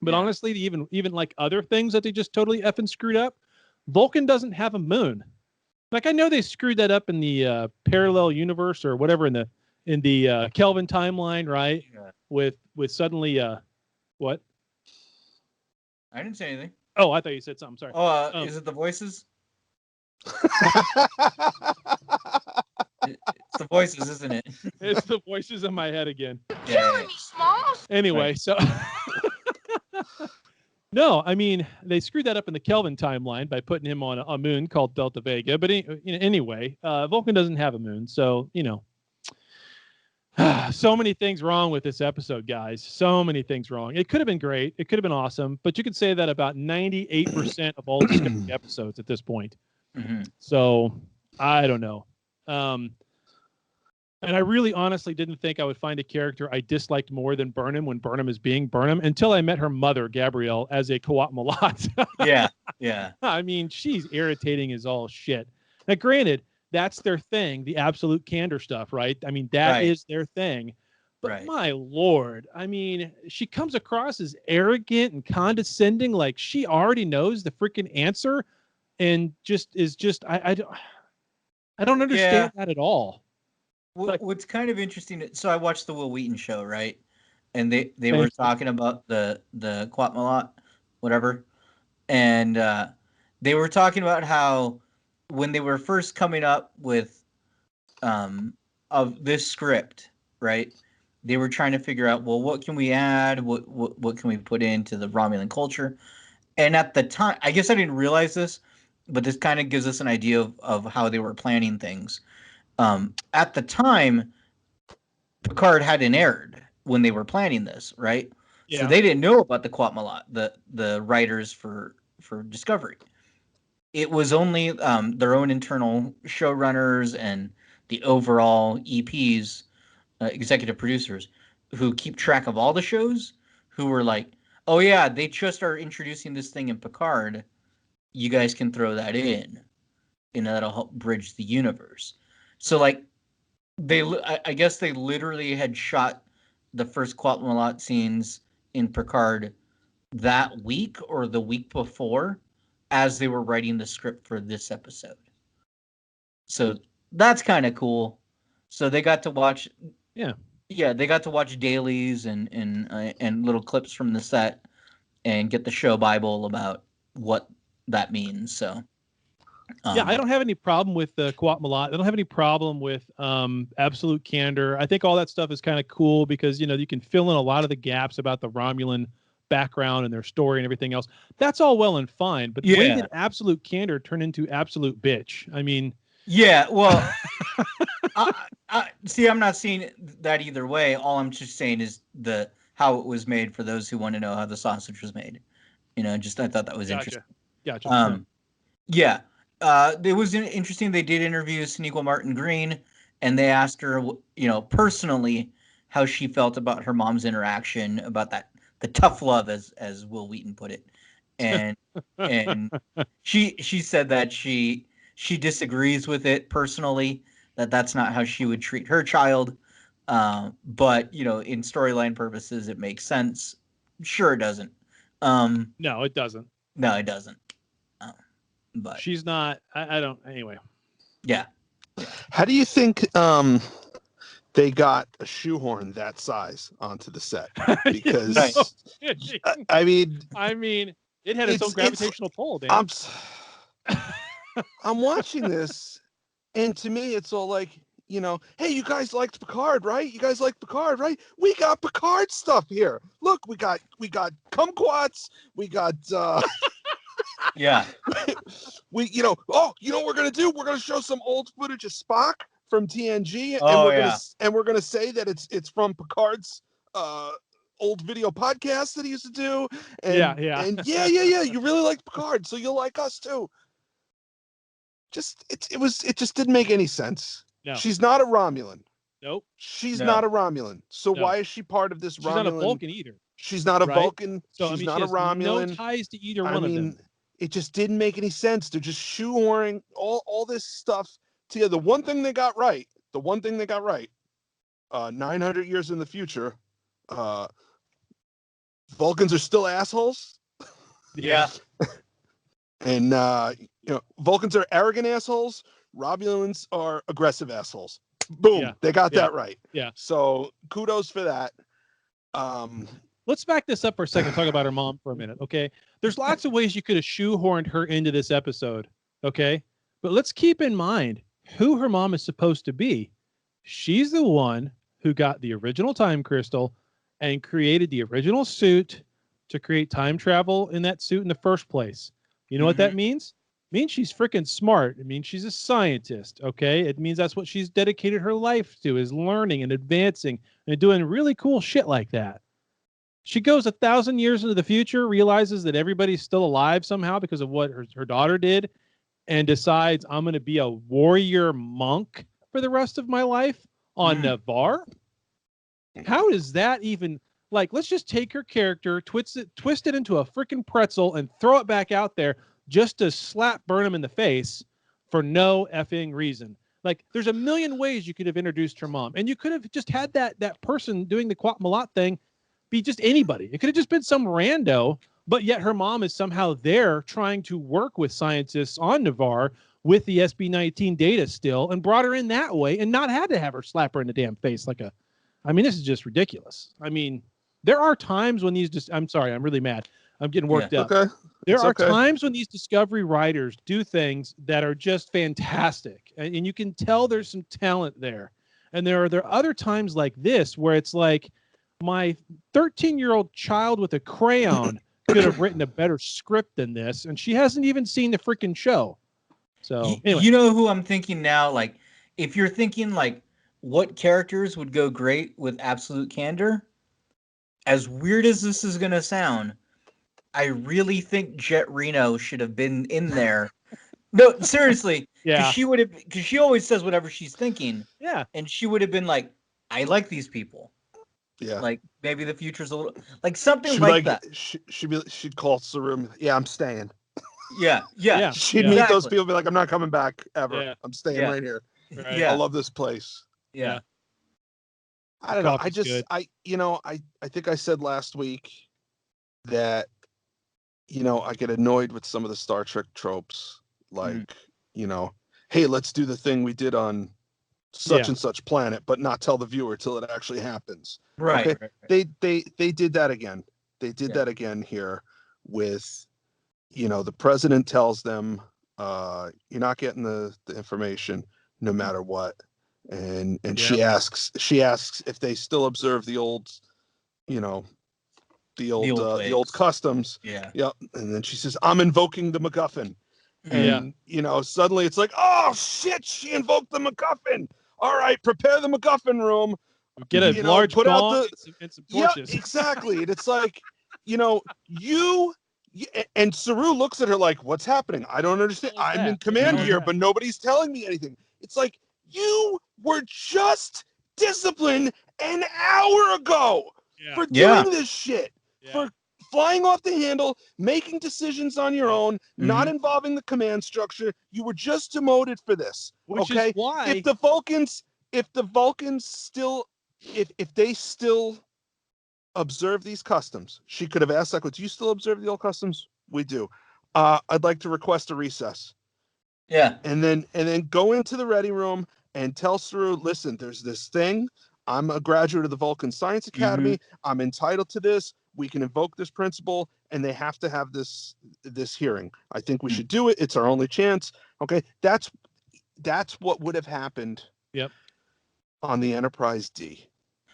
But honestly, even like other things that they just totally effing screwed up. Vulcan doesn't have a moon. Like I know they screwed that up in the parallel universe or whatever in Kelvin timeline, right? Yeah. With suddenly what? I didn't say anything. Oh, I thought you said something. Sorry. Oh, is it the voices? It's the voices, isn't it? It's the voices in my head again. Killing me, Smalls. Anyway, Right. so no, I mean they screwed that up in the Kelvin timeline by putting him on a moon called Delta Vega. But anyway, Vulcan doesn't have a moon, so so many things wrong with this episode, guys. So many things wrong. It could have been great. It could have been awesome, but you could say that about 98% of all Discovery episodes at this point. Mm-hmm. So I don't know. And I really honestly didn't think I would find a character I disliked more than Burnham when Burnham is being Burnham until I met her mother, Gabrielle, as a co-op Malat. Yeah. I mean, she's irritating as all shit. Now, granted, that's their thing, the absolute candor stuff, right? I mean, that is their thing. But my Lord, I mean, she comes across as arrogant and condescending, like she already knows the freaking answer, and I don't understand that at all. What's kind of interesting, so I watched the Will Wheaton show, right? And they were talking about the Quatmalat, whatever. And they were talking about how when they were first coming up with of this script, right? They were trying to figure out, well, what can we add? What can we put into the Romulan culture? And at the time, I guess I didn't realize this, but this kind of gives us an idea of how they were planning things. At the time, Picard hadn't aired when they were planning this, right? Yeah. So they didn't know about the Quatmalat, the writers for Discovery. It was only their own internal showrunners and the overall EPs, executive producers, who keep track of all the shows, who were like, oh yeah, they just are introducing this thing in Picard. You guys can throw that in, and that'll help bridge the universe. So like, I guess they literally had shot the first Quatmalat scenes in Picard that week or the week before, as they were writing the script for this episode. So that's kind of cool. So they got to watch, they got to watch dailies and little clips from the set and get the show Bible about what that means. So. I don't have any problem with the Quatmalat. I don't have any problem with absolute candor. I think all that stuff is kind of cool because, you can fill in a lot of the gaps about the Romulan background and their story and everything else. That's all well and fine. But when did absolute candor turn into absolute bitch? I mean... Yeah, well... see, I'm not seeing that either way. All I'm just saying is how it was made for those who want to know how the sausage was made. I thought that was interesting. Gotcha. Yeah. It was interesting. They did interview Sonequa Martin Green, and they asked her, personally, how she felt about her mom's interaction, about the tough love, as Will Wheaton put it, and she said that she disagrees with it personally, that's not how she would treat her child, but in storyline purposes, it makes sense. Sure, it doesn't. No, it doesn't. No, it doesn't. But she's not. I don't. Anyway. Yeah. How do you think they got a shoehorn that size onto the set? Because I mean, it had its own gravitational pull. Dan. I'm watching this, and to me, it's all like, hey, you guys liked Picard, right? You guys like Picard, right? We got Picard stuff here. Look, we got kumquats. We got. Yeah. We, what we're gonna do? We're gonna show some old footage of Spock from TNG, and we're gonna say that it's from Picard's old video podcast that he used to do. And, and you really like Picard, so you'll like us too. It just didn't make any sense. No. She's not a Romulan. Nope. She's not a Romulan. So why is she part of this Romulan? She's not a Vulcan either. She's not a Vulcan. So, she's she not a Romulan. No ties to either one of them. It just didn't make any sense. They're just shoehorning all this stuff together. The one thing they got right, 900 years in the future, Vulcans are still assholes. Yeah. And, Vulcans are arrogant assholes. Romulans are aggressive assholes. Boom. They got that right. Yeah. So kudos for that. Let's back this up for a second and talk about her mom for a minute, okay? There's lots of ways you could have shoehorned her into this episode, okay? But let's keep in mind who her mom is supposed to be. She's the one who got the original time crystal and created the original suit to create time travel in that suit in the first place. You know what that means? It means she's freaking smart. It means she's a scientist, okay? It means that's what she's dedicated her life to, is learning and advancing and doing really cool shit like that. She goes 1,000 years into the future, realizes that everybody's still alive somehow because of what her daughter did, and decides, I'm going to be a warrior monk for the rest of my life on Navarre. How is that even, like, let's just take her character, twist it into a freaking pretzel and throw it back out there just to slap Burnham in the face for no effing reason. Like, there's a million ways you could have introduced her mom, and you could have just had that person doing the Quat Malat thing be just anybody. It could have just been some rando, but yet her mom is somehow there trying to work with scientists on Navarre with the SB-19 data still, and brought her in that way and not had to have her slap her in the damn face like a, I mean, this is just ridiculous. I mean, there are times when these, I'm sorry, I'm really mad. I'm getting worked up. Okay. There are times when these Discovery writers do things that are just fantastic, and you can tell there's some talent there. And there are other times like this where it's like, my 13-year-old child with a crayon could have written a better script than this, and she hasn't even seen the freaking show. So anyway. You know who I'm thinking now? Like, if you're thinking like what characters would go great with absolute candor, as weird as this is gonna sound, I really think Jet Reno should have been in there. No, seriously. Yeah. Because she always says whatever she's thinking. Yeah. And she would have been like, I like these people. Yeah. Like, maybe the future's a little like something like that. She'd call Saru. Yeah, I'm staying. Yeah. She'd meet those people and be like, I'm not coming back ever. Yeah. I'm staying right here. Right. Yeah. I love this place. Yeah. I don't know. Coffee's good. I think I said last week that, I get annoyed with some of the Star Trek tropes. Like, hey, let's do the thing we did on such and such planet, but not tell the viewer till it actually happens. Right. Okay? Right. They did that again. They did that again here with, the president tells them, you're not getting the information no matter what. And she asks if they still observe the old, the old customs. Yeah. Yep. And then she says, I'm invoking the MacGuffin. And, suddenly it's like, oh shit, she invoked the MacGuffin. All right, prepare the MacGuffin room. Get a large put ball out and some torches. Yeah, exactly. And it's like, and Saru looks at her like, what's happening? I don't understand. I'm in command here, but nobody's telling me anything. It's like, you were just disciplined an hour ago for doing this shit. For flying off the handle, making decisions on your own, not involving the command structure. You were just demoted for this. Which is why if the Vulcans still, if they still observe these customs, she could have asked, like, do you still observe the old customs? We do. I'd like to request a recess. Yeah. And then go into the ready room and tell Saru, listen, there's this thing. I'm a graduate of the Vulcan Science Academy. I'm entitled to this. We can invoke this principle, and they have to have this hearing. I think we should do it. It's our only chance. Okay, that's what would have happened. Yep. On the Enterprise D.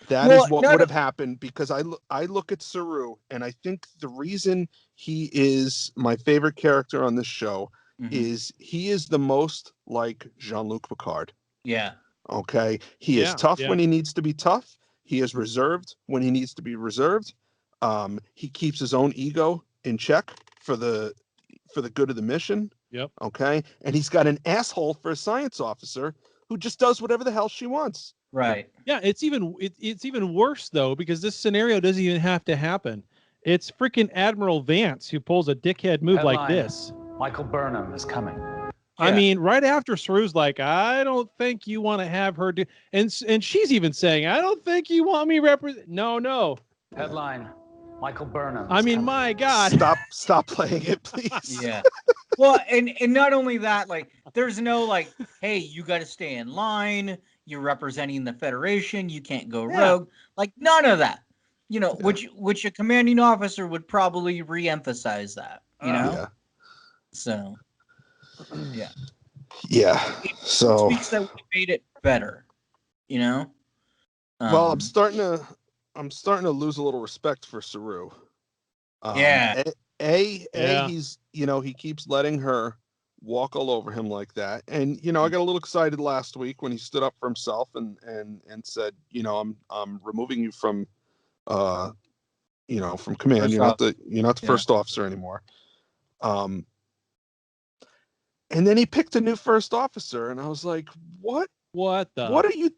That is what would have happened, because I look at Saru, and I think the reason he is my favorite character on this show is he is the most like Jean-Luc Picard. Yeah. Okay. He is tough when he needs to be tough. He is reserved when he needs to be reserved. He keeps his own ego in check for the good of the mission. Yep. Okay. And he's got an asshole for a science officer who just does whatever the hell she wants. Right. Yeah. It's even worse though, because this scenario doesn't even have to happen. It's freaking Admiral Vance who pulls a dickhead move like this. Michael Burnham is coming. I mean, right after Saru's like, I don't think you want to have her do, and she's even saying, I don't think you want me represent. No. Headline: Michael Burnham. I mean, my God. Stop playing it, please. Yeah. Well, and not only that, like, there's no like, hey, you got to stay in line. You're representing the Federation. You can't go rogue. Like none of that. You know, which a commanding officer would probably re-emphasize that. You know. Yeah. So. Yeah. Yeah. So tweaks that made it better. You know. Well, I'm starting to lose a little respect for Saru. He's he keeps letting her walk all over him like that, and I got a little excited last week when he stood up for himself and said, I'm removing you from from command. First You're not the first officer anymore. And then he picked a new first officer, and I was like, what are you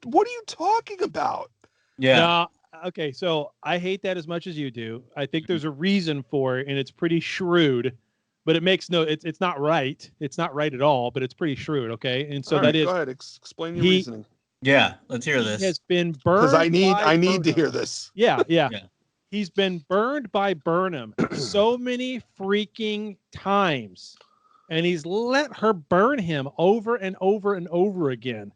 talking about? Yeah. No, okay, so I hate that as much as you do. I think there's a reason for it, and it's pretty shrewd, but it makes it's not right. It's not right at all, but it's pretty shrewd, okay? And so that is... Go ahead, explain your reasoning. Yeah, let's hear this. He has been burned because I need to hear this. Yeah. He's been burned by Burnham so many freaking times, and he's let her burn him over and over and over again.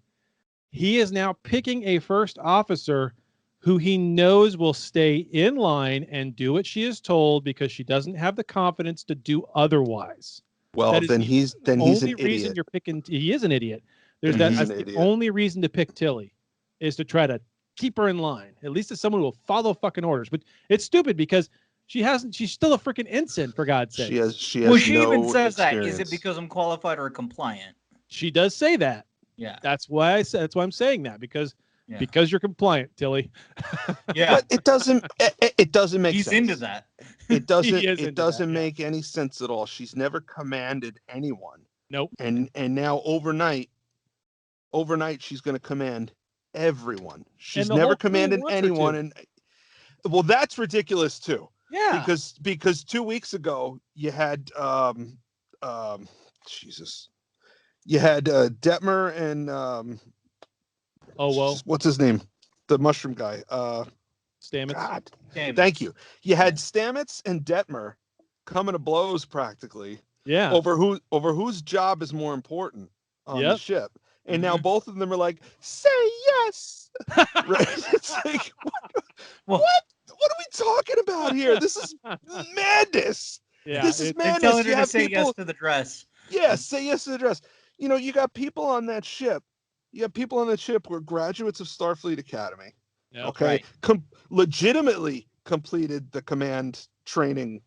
He is now picking a first officer who he knows will stay in line and do what she is told because she doesn't have the confidence to do otherwise. Well, then he's an idiot. You're picking, he is an idiot. That's the only reason to pick Tilly, is to try to keep her in line. At least as someone who will follow fucking orders. But it's stupid because she's still a freaking ensign, for God's sake. She has she no even says experience. that. Is it because I'm qualified or compliant? She does say that. Yeah. That's why I'm saying that, because you're compliant, Tilly. Yeah. But it doesn't make He's sense. into that. It doesn't make any sense at all. She's never commanded anyone. Nope. And now overnight she's going to command everyone. She's never commanded anyone, and well, that's ridiculous too. Yeah. Because 2 weeks ago you had you had Detmer and what's his name? The mushroom guy. Stamets. God. Thank you. You had Stamets and Detmer coming to blows practically. Yeah. Over whose job is more important on the ship. And now both of them are like, say yes. Right? It's like, what are we talking about here? This is madness. Yeah, this is madness. Telling her to say yes to the dress. Yeah, say yes to the dress. You got people on that ship. You have people on that ship who are graduates of Starfleet Academy. Yep, okay, right. Legitimately completed the command training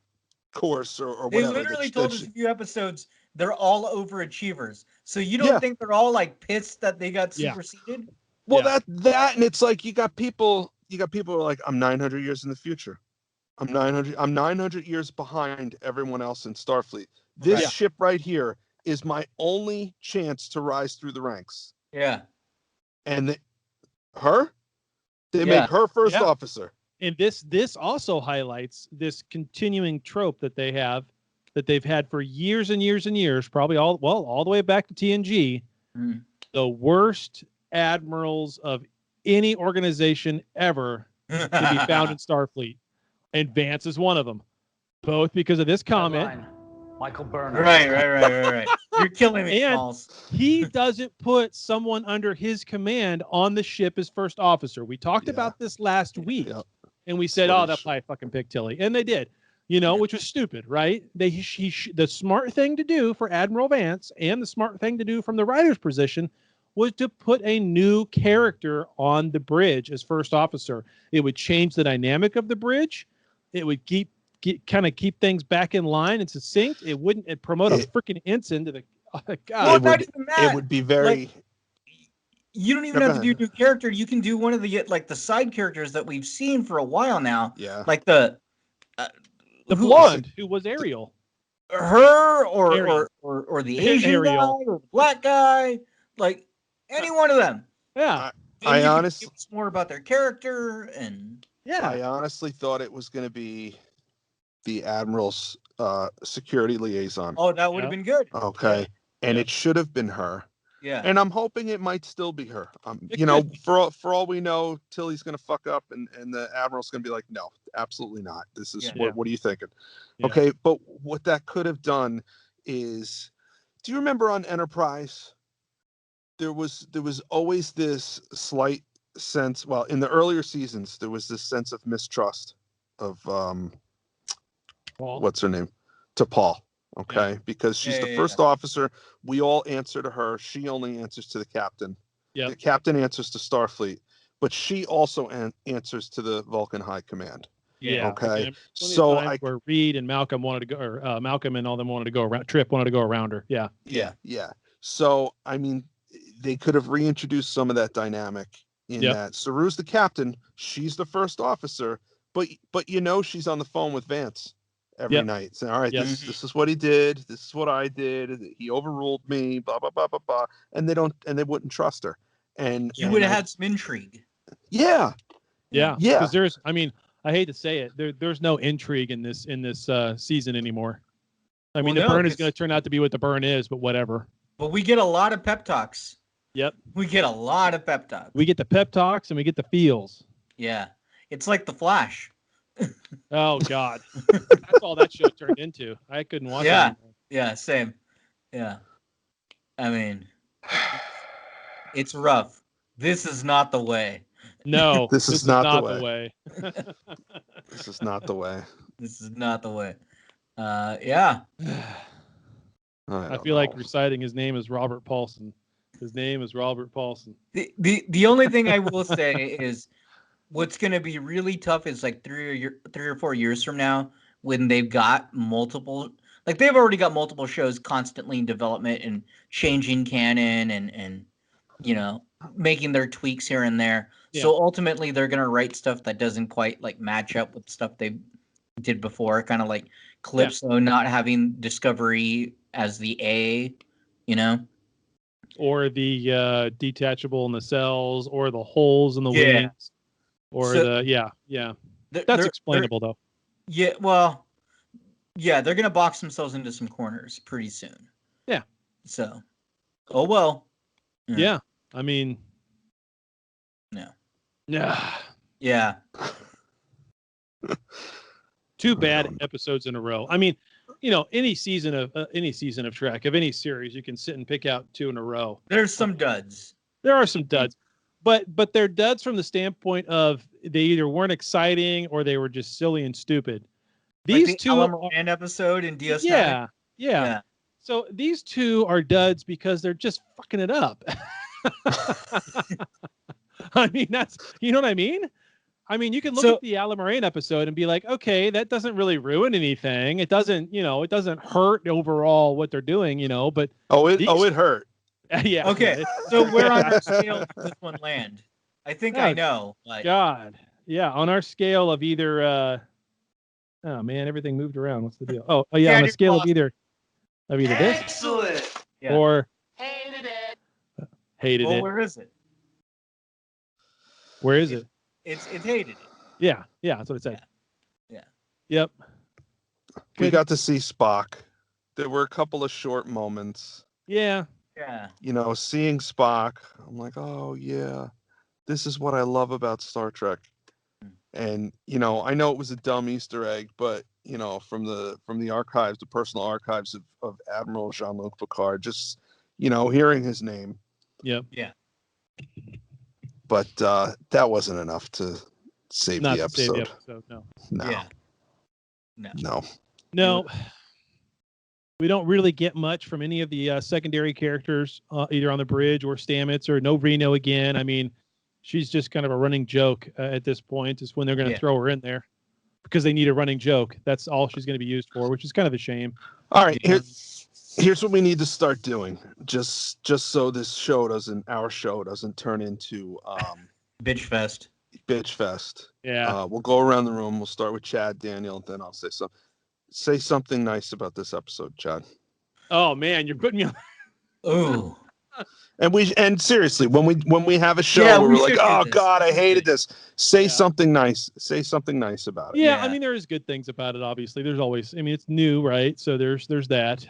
course or whatever. They literally told us a few episodes they're all overachievers. So you don't think they're all like pissed that they got superseded? Well, that and it's like you got people who are like, I'm 900 years in the future. I'm 900 years behind everyone else in Starfleet. This ship right here is my only chance to rise through the ranks. Yeah. And they make her first officer. And this also highlights this continuing trope that they've had for years and years and years, probably all the way back to TNG. The worst admirals of any organization ever to be found in Starfleet. And Vance is one of them. Both because of this comment. Michael Burnham. Right. You're killing me, and he doesn't put someone under his command on the ship as first officer. We talked about this last week, and we said, they'll probably fucking pick Tilly. And they did, which was stupid, right? The smart thing to do for Admiral Vance and the smart thing to do from the writer's position was to put a new character on the bridge as first officer. It would change the dynamic of the bridge. It would keep things back in line and succinct. It wouldn't promote a freaking ensign to the God. Well, it would be very. You don't even have to do a new character. You can do one of the the side characters that we've seen for a while now. Yeah. Like the blonde who was Ariel. Her or the Asian Ariel. guy or the black guy. Like any one of them. Yeah. I honestly more about their character and I honestly thought it was going to be the Admiral's security liaison. Oh, that would have been good. Okay. And it should have been her. Yeah. And I'm hoping it might still be her. For all we know, Tilly's going to fuck up and the Admiral's going to be like, no, absolutely not. This is what are you thinking? Yeah. Okay. But what that could have done is, do you remember on Enterprise, there was always this slight sense. Well, in the earlier seasons, there was this sense of mistrust of Paul. what's her name, to Paul. Okay, because she's the first officer. We all answer to her. She only answers to the captain. Yeah. The captain answers to Starfleet, but she also answers to the Vulcan High Command. Yeah. Okay. So where Reed and Malcolm wanted to go, or Malcolm and all them wanted to go around. Trip wanted to go around her. Yeah. Yeah. So I mean, they could have reintroduced some of that dynamic in that. Saru's the captain. She's the first officer, but she's on the phone with Vance every night saying, all right, this is what he did. This is what I did. He overruled me, blah, blah, blah, blah, blah. And they wouldn't trust her. And you would have had some intrigue. Yeah. Because I hate to say it, there's no intrigue in this season anymore. I mean, the burn is going to turn out to be what the burn is, but whatever. But we get a lot of pep talks. Yep. We get a lot of pep talks. We get the pep talks and we get the feels. Yeah. It's like The Flash. Oh God, that's all that show turned into. I couldn't watch it anymore. Yeah, same. Yeah, I mean, it's rough. This is not the way. No, this is not the way. This is not the way. This is not the way. Yeah. I feel like reciting his name is Robert Paulson. His name is Robert Paulson. The only thing I will say is, what's going to be really tough is like 3 or 4 years from now, when they've got multiple, like they've already got multiple shows constantly in development and changing canon and making their tweaks here and there. Yeah. So ultimately they're going to write stuff that doesn't quite like match up with stuff they did before, kind of like Calypso not having Discovery as the A, or the detachable nacelles, or the holes in the wings. Or that's explainable though. Yeah, well, they're gonna box themselves into some corners pretty soon. Yeah. So, oh well. Yeah. I mean, no. Yeah. 2 bad episodes in a row. I mean, any season of Trek, of any series, you can sit and pick out 2 in a row. There's some duds. There are some duds. But they're duds from the standpoint of they either weren't exciting or they were just silly and stupid. These like the 2 Moran episode in DS9. Yeah. So these 2 are duds because they're just fucking it up. I mean, that's, you know what I mean? I mean, you can look at the Alan Moran episode and be like, okay, that doesn't really ruin anything. It doesn't, it doesn't hurt overall what they're doing, but it hurt. Yeah. Okay. So where on our scale does this one land? I think I know. Like... God. Yeah. On our scale of either, oh man, everything moved around. What's the deal? Oh yeah. On a scale of either this. Excellent. Or hated it. Hated it. Where is it? Where is it? It's hated it. Yeah. Yeah. That's what it said. Yeah. Yep. We got to see Spock. There were a couple of short moments. Yeah. Yeah. Seeing Spock, I'm like, oh yeah, this is what I love about Star Trek. And I know it was a dumb Easter egg, but from the archives, the personal archives of Admiral Jean-Luc Picard, just hearing his name. Yep. Yeah. But that wasn't enough to save the episode. No. Yeah. No. We don't really get much from any of the secondary characters, either on the bridge or Stamets or no Reno again. I mean, she's just kind of a running joke at this point. Is when they're going to throw her in there because they need a running joke. That's all she's going to be used for, which is kind of a shame. All right, here's what we need to start doing, just so our show doesn't turn into bitch fest. Bitch fest. Yeah. We'll go around the room. We'll start with Chad, Daniel, and then I'll say something. Say something nice about this episode, Chad. Oh man, you're putting me on. Ooh. And seriously, when we have a show where we're like, oh God, I hated this. Say something nice. Say something nice about it. Yeah, I mean, there's good things about it. Obviously, there's always. I mean, it's new, right? So there's that.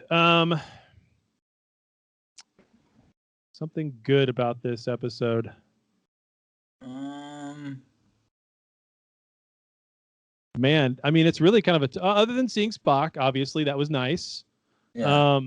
Something good about this episode. Man, I mean, it's really kind of other than seeing Spock, obviously that was nice. Yeah.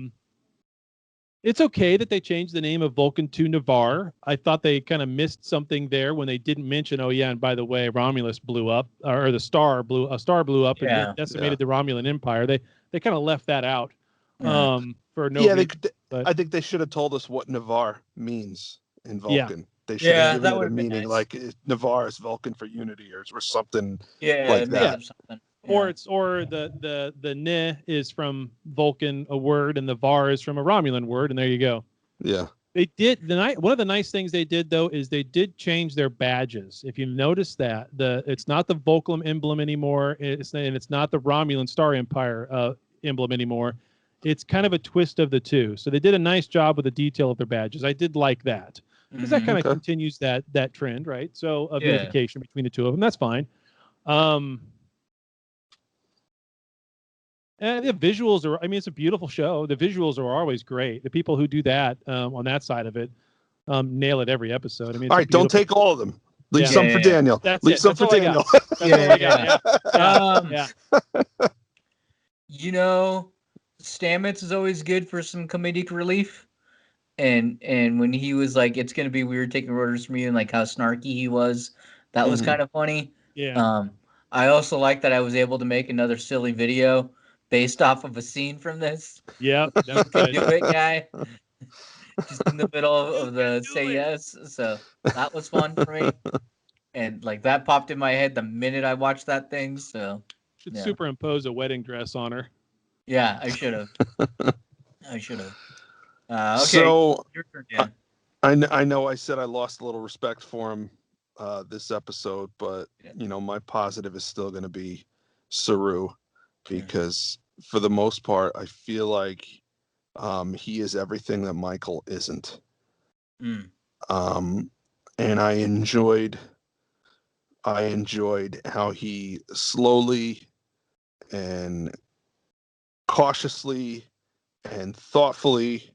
It's okay that they changed the name of Vulcan to Navarre. I thought they kind of missed something there when they didn't mention, oh yeah, and by the way, Romulus blew up, or a star blew up and decimated the Romulan Empire. They kind of left that out for no reason. I think they should have told us what Navarre means in Vulcan. Yeah. They should have given that it a meaning nice. like Navarre is Vulcan for unity or something Yeah, like that. Something. Or the ne is from Vulcan, a word, and the var is from a Romulan word, and there you go. Yeah. They did one of the nice things they did though is they did change their badges. If you notice that it's not the Vulcan emblem anymore. It's not the Romulan Star Empire emblem anymore. It's kind of a twist of the two. So they did a nice job with the detail of their badges. I did like that because that kind of continues that trend, right? So of unification between the two of them. That's fine. And the visuals are, it's a beautiful show. The visuals are always great. The people who do that on that side of it nail it every episode. All right, don't take all of them. Leave some for Daniel. Leave some for Daniel. You know, Stamets is always good for some comedic relief. And when he was like, it's going to be weird taking orders from you, and like how snarky he was, that was kind of funny. Yeah. I also like that I was able to make another silly video based off of a scene from this. Yeah, that's good. Do it, guy. Just in the middle of the say yes. So that was fun for me. And like that popped in my head the minute I watched that thing. So should superimpose a wedding dress on her. Yeah, I should have. Okay. So your turn, Dan. I know I said I lost a little respect for him this episode, but my positive is still going to be Saru, because for the most part I feel like he is everything that Michael isn't. And I enjoyed how he slowly and cautiously and thoughtfully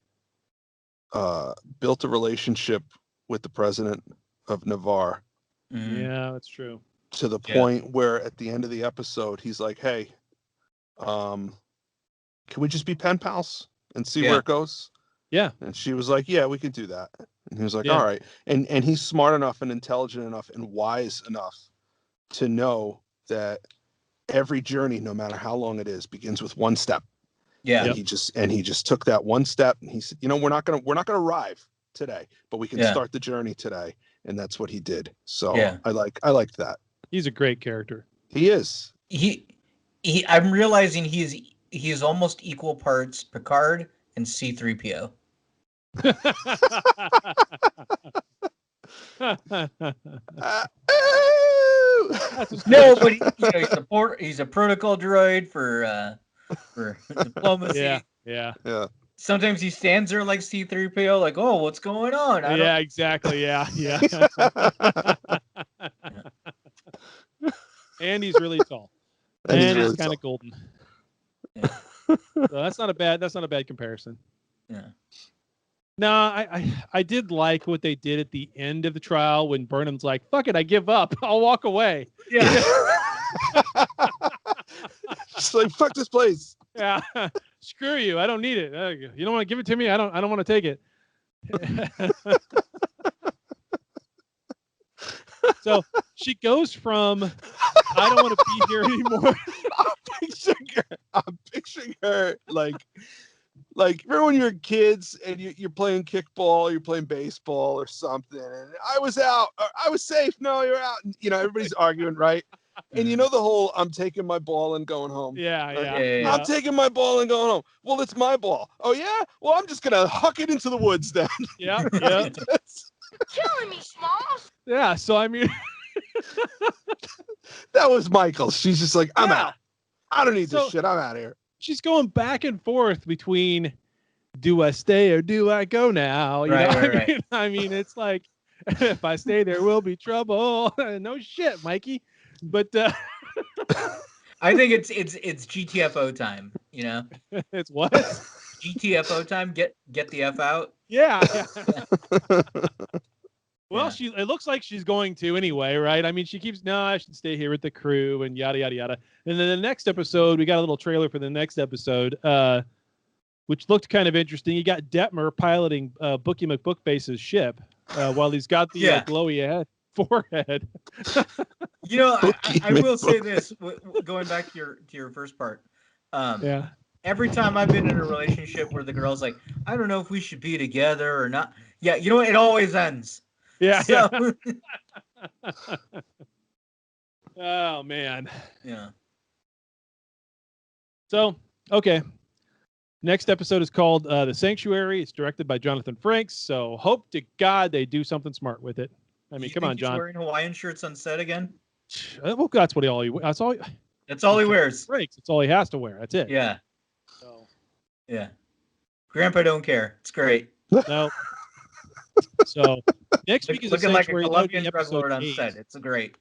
built a relationship with the president of Navarre. Yeah, that's true. To the point where at the end of the episode, he's like, hey, can we just be pen pals and see where it goes? Yeah. And she was like, yeah, we can do that. And he was like, all right. And he's smart enough and intelligent enough and wise enough to know that every journey, no matter how long it is, begins with one step. Yeah. And he just took that one step, and he said, we're not gonna arrive today, but we can start the journey today. And that's what he did. So I liked that. He's a great character. He is. I'm realizing he is almost equal parts Picard and C-3PO. No, but he's a protocol droid for diplomacy. Yeah. Sometimes he stands there like C-3PO, like, oh, what's going on? Exactly. Yeah. And he's really tall. And he's really kind of tall. golden. Yeah. So that's not a bad comparison. Yeah. No, I did like what they did at the end of the trial when Burnham's like, fuck it, I give up. I'll walk away. Yeah. Just like, fuck this place. Yeah. Screw you. I don't need it. You don't want to give it to me? I don't want to take it. So she goes from I don't want to be here anymore. I'm picturing her like remember when you're kids and you're playing kickball, you're playing baseball or something, and I was out, or I was safe. No, you're out. And, everybody's arguing, right? And the whole I'm taking my ball and going home. Yeah. I'm taking my ball and going home. Well, it's my ball. Oh yeah? Well, I'm just gonna huck it into the woods then. Yeah. Killing me, Smalls. Yeah. So I mean, that was Michael. She's just like, I'm out. I don't need this shit. I'm out of here. She's going back and forth between, do I stay or do I go now? You know what I mean? I mean, it's like, if I stay, there will be trouble. No shit, Mikey. But I think it's GTFO time. It's what? GTFO time. Get the F out. Yeah. Well, it looks like she's going to anyway, right? I mean, she keeps, no, I should stay here with the crew and yada, yada, yada. And then the next episode, we got a little trailer for the next episode. which looked kind of interesting. You got Detmer piloting Bookie McBookface's ship while he's got the glowy forehead. I will say this, going back to your first part. Every time I've been in a relationship where the girl's like, I don't know if we should be together or not. Yeah, you know what? It always ends. Yeah. So... Oh, man. Yeah. So, okay. Next episode is called The Sanctuary. It's directed by Jonathan Frakes. So hope to God they do something smart with it. I mean, come on, John. He's wearing Hawaiian shirts on set again? Well, that's what that's all he wears. Frakes. It's all he has to wear. That's it. Yeah. So. Yeah. Grandpa don't care. It's great. No. So next week is looking a like a Colombian drug lord on set. It's great.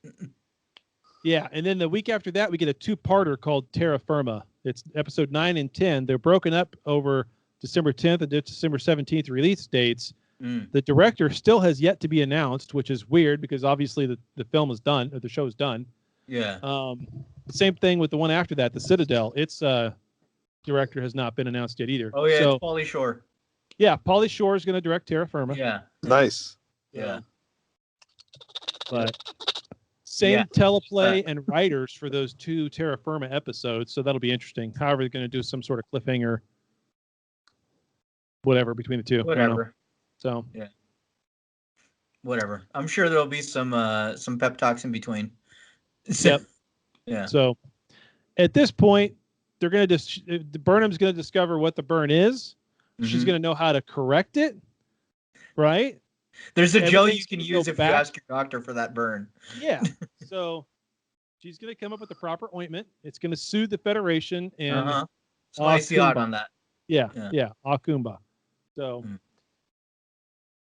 Yeah, and then the week after that, we get a two-parter called Terra Firma. It's episode 9 and 10. They're broken up over December 10th and December 17th release dates. The director still has yet to be announced, which is weird because obviously the film is done, or the show is done. Yeah. Same thing with the one after that, The Citadel. Its director has not been announced yet either. Oh, yeah, it's Pauly Shore. Yeah, Pauly Shore is going to direct Terra Firma. Yeah. Nice. Yeah. But same teleplay and writers for those two Terra Firma episodes, so that'll be interesting. However, they're going to do some sort of cliffhanger, whatever, between the two. Whatever. So yeah, whatever. I'm sure there'll be some pep talks in between. Yep. Yeah. So at this point, they're going to Burnham's going to discover what the burn is. She's going to know how to correct it. Right. There's a gel you can use if you ask your doctor for that burn. Yeah. So she's going to come up with the proper ointment. It's going to soothe the Federation and spicy out on that. Yeah. Akumba. So.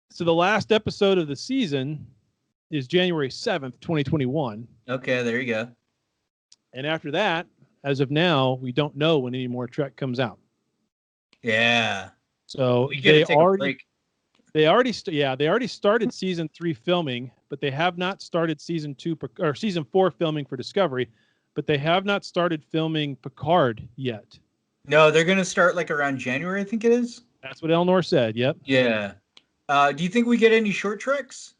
So the last episode of the season is January 7th, 2021. Okay, there you go. And after that, as of now, we don't know when any more Trek comes out. Yeah. So they already started season 3 filming, but they have not started season 4 filming for Discovery, but they have not started filming Picard yet. No, they're going to start like around January, I think it is. That's what Elnor said. Yep. Yeah. Do you think we get any short treks?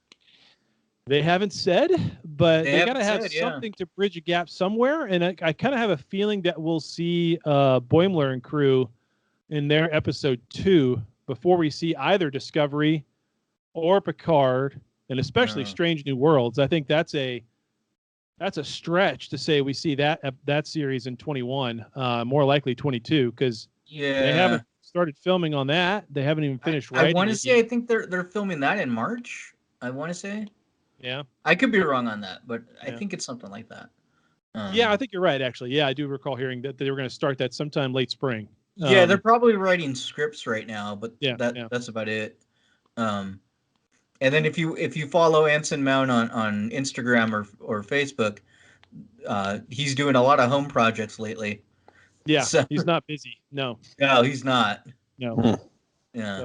They haven't said, but they got to have something to bridge a gap somewhere. And I kind of have a feeling that we'll see Boimler and crew in their episode 2 before we see either Discovery or Picard, and especially Strange New Worlds. I think that's a stretch to say we see that series in 21, more likely 22, because they haven't started filming on that. They haven't even finished writing. I want to say I think they're filming that in March. I want to say. Yeah. I could be wrong on that, but I think it's something like that. Yeah, I think you're right. Actually, yeah, I do recall hearing that they were going to start that sometime late spring. Yeah, they're probably writing scripts right now, but that's about it. And then if you follow Anson Mount on Instagram or Facebook, he's doing a lot of home projects lately. Yeah, so, he's not busy. No, he's not. No. Yeah.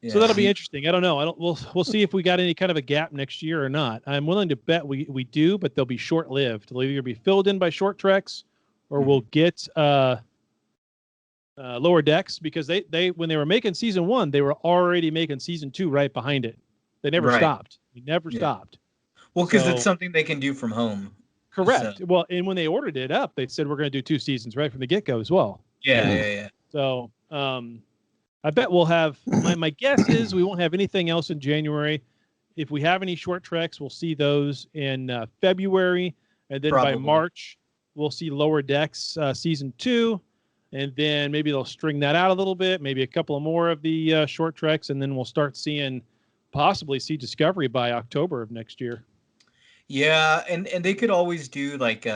So that'll be interesting. I don't know. We'll see if we got any kind of a gap next year or not. I'm willing to bet we do, but they'll be short lived. They'll either be filled in by short treks, or we'll get Lower Decks, because they when they were making season 1, they were already making season 2 right behind it. They never stopped. They never stopped. Well, because it's something they can do from home. Correct. So. Well, and when they ordered it up, they said we're going to do 2 seasons right from the get-go as well. Yeah. So, I bet we'll have. My guess is we won't have anything else in January. If we have any short treks, we'll see those in February, and then by March we'll see Lower Decks season 2, and then maybe they'll string that out a little bit, maybe a couple of more of the short treks, and then we'll start possibly see Discovery by October of next year. Yeah, and they could always do like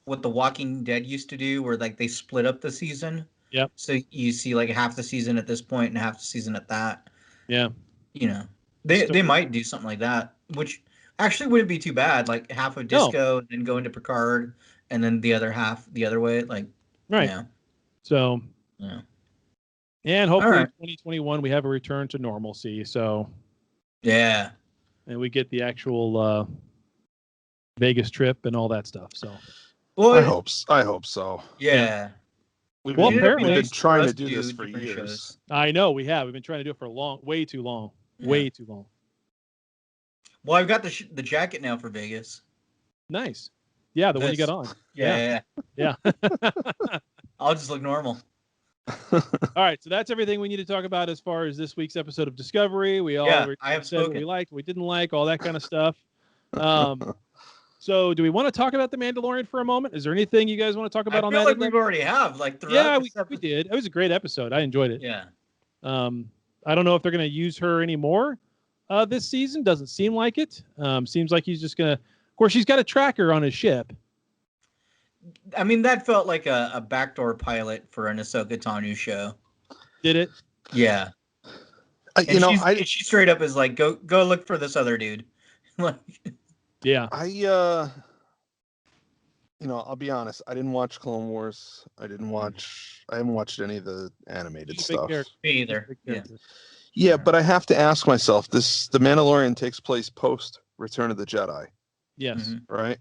what The Walking Dead used to do, where like they split up the season. Yep. So you see like half the season at this point and half the season at that. Yeah. You know, they might do something like that, which actually wouldn't be too bad. Like half of Disco and then go into Picard, and then the other half the other way. Like, right. Yeah. So. Yeah. And hopefully in 2021 we have a return to normalcy. So. Yeah. And we get the actual Vegas trip and all that stuff. So. Well, I hope so. Yeah. We've Well, been, apparently- we've been trying to Us do this for different years. shows. I know we have. We've been trying to do it for way too long. Way too long. Well, I've got the jacket now for Vegas. Nice. Yeah, the one you This. got on. Yeah. Yeah. I'll just look normal. All right, so that's everything we need to talk about as far as this week's episode of Discovery. We all I have said what spoken. we liked, what we didn't like, all that kind of stuff. So, do we want to talk about The Mandalorian for a moment? Is there anything you guys want to talk about on I feel that? like we've already have throughout. Yeah, this we did. It was a great episode. I enjoyed it. Yeah. I don't know if they're going to use her anymore this season. Doesn't seem like it. Seems like he's just going to. Of course, he's got a tracker on his ship. I mean, that felt like a backdoor pilot for an Ahsoka Tano show. Did it? Yeah. She straight up is like, go look for this other dude. Like, yeah. I'll be honest. I didn't watch Clone Wars. I haven't watched any of the animated stuff. Me either. Yeah, but I have to ask myself, The Mandalorian takes place post Return of the Jedi. Yes. Mm-hmm. Right?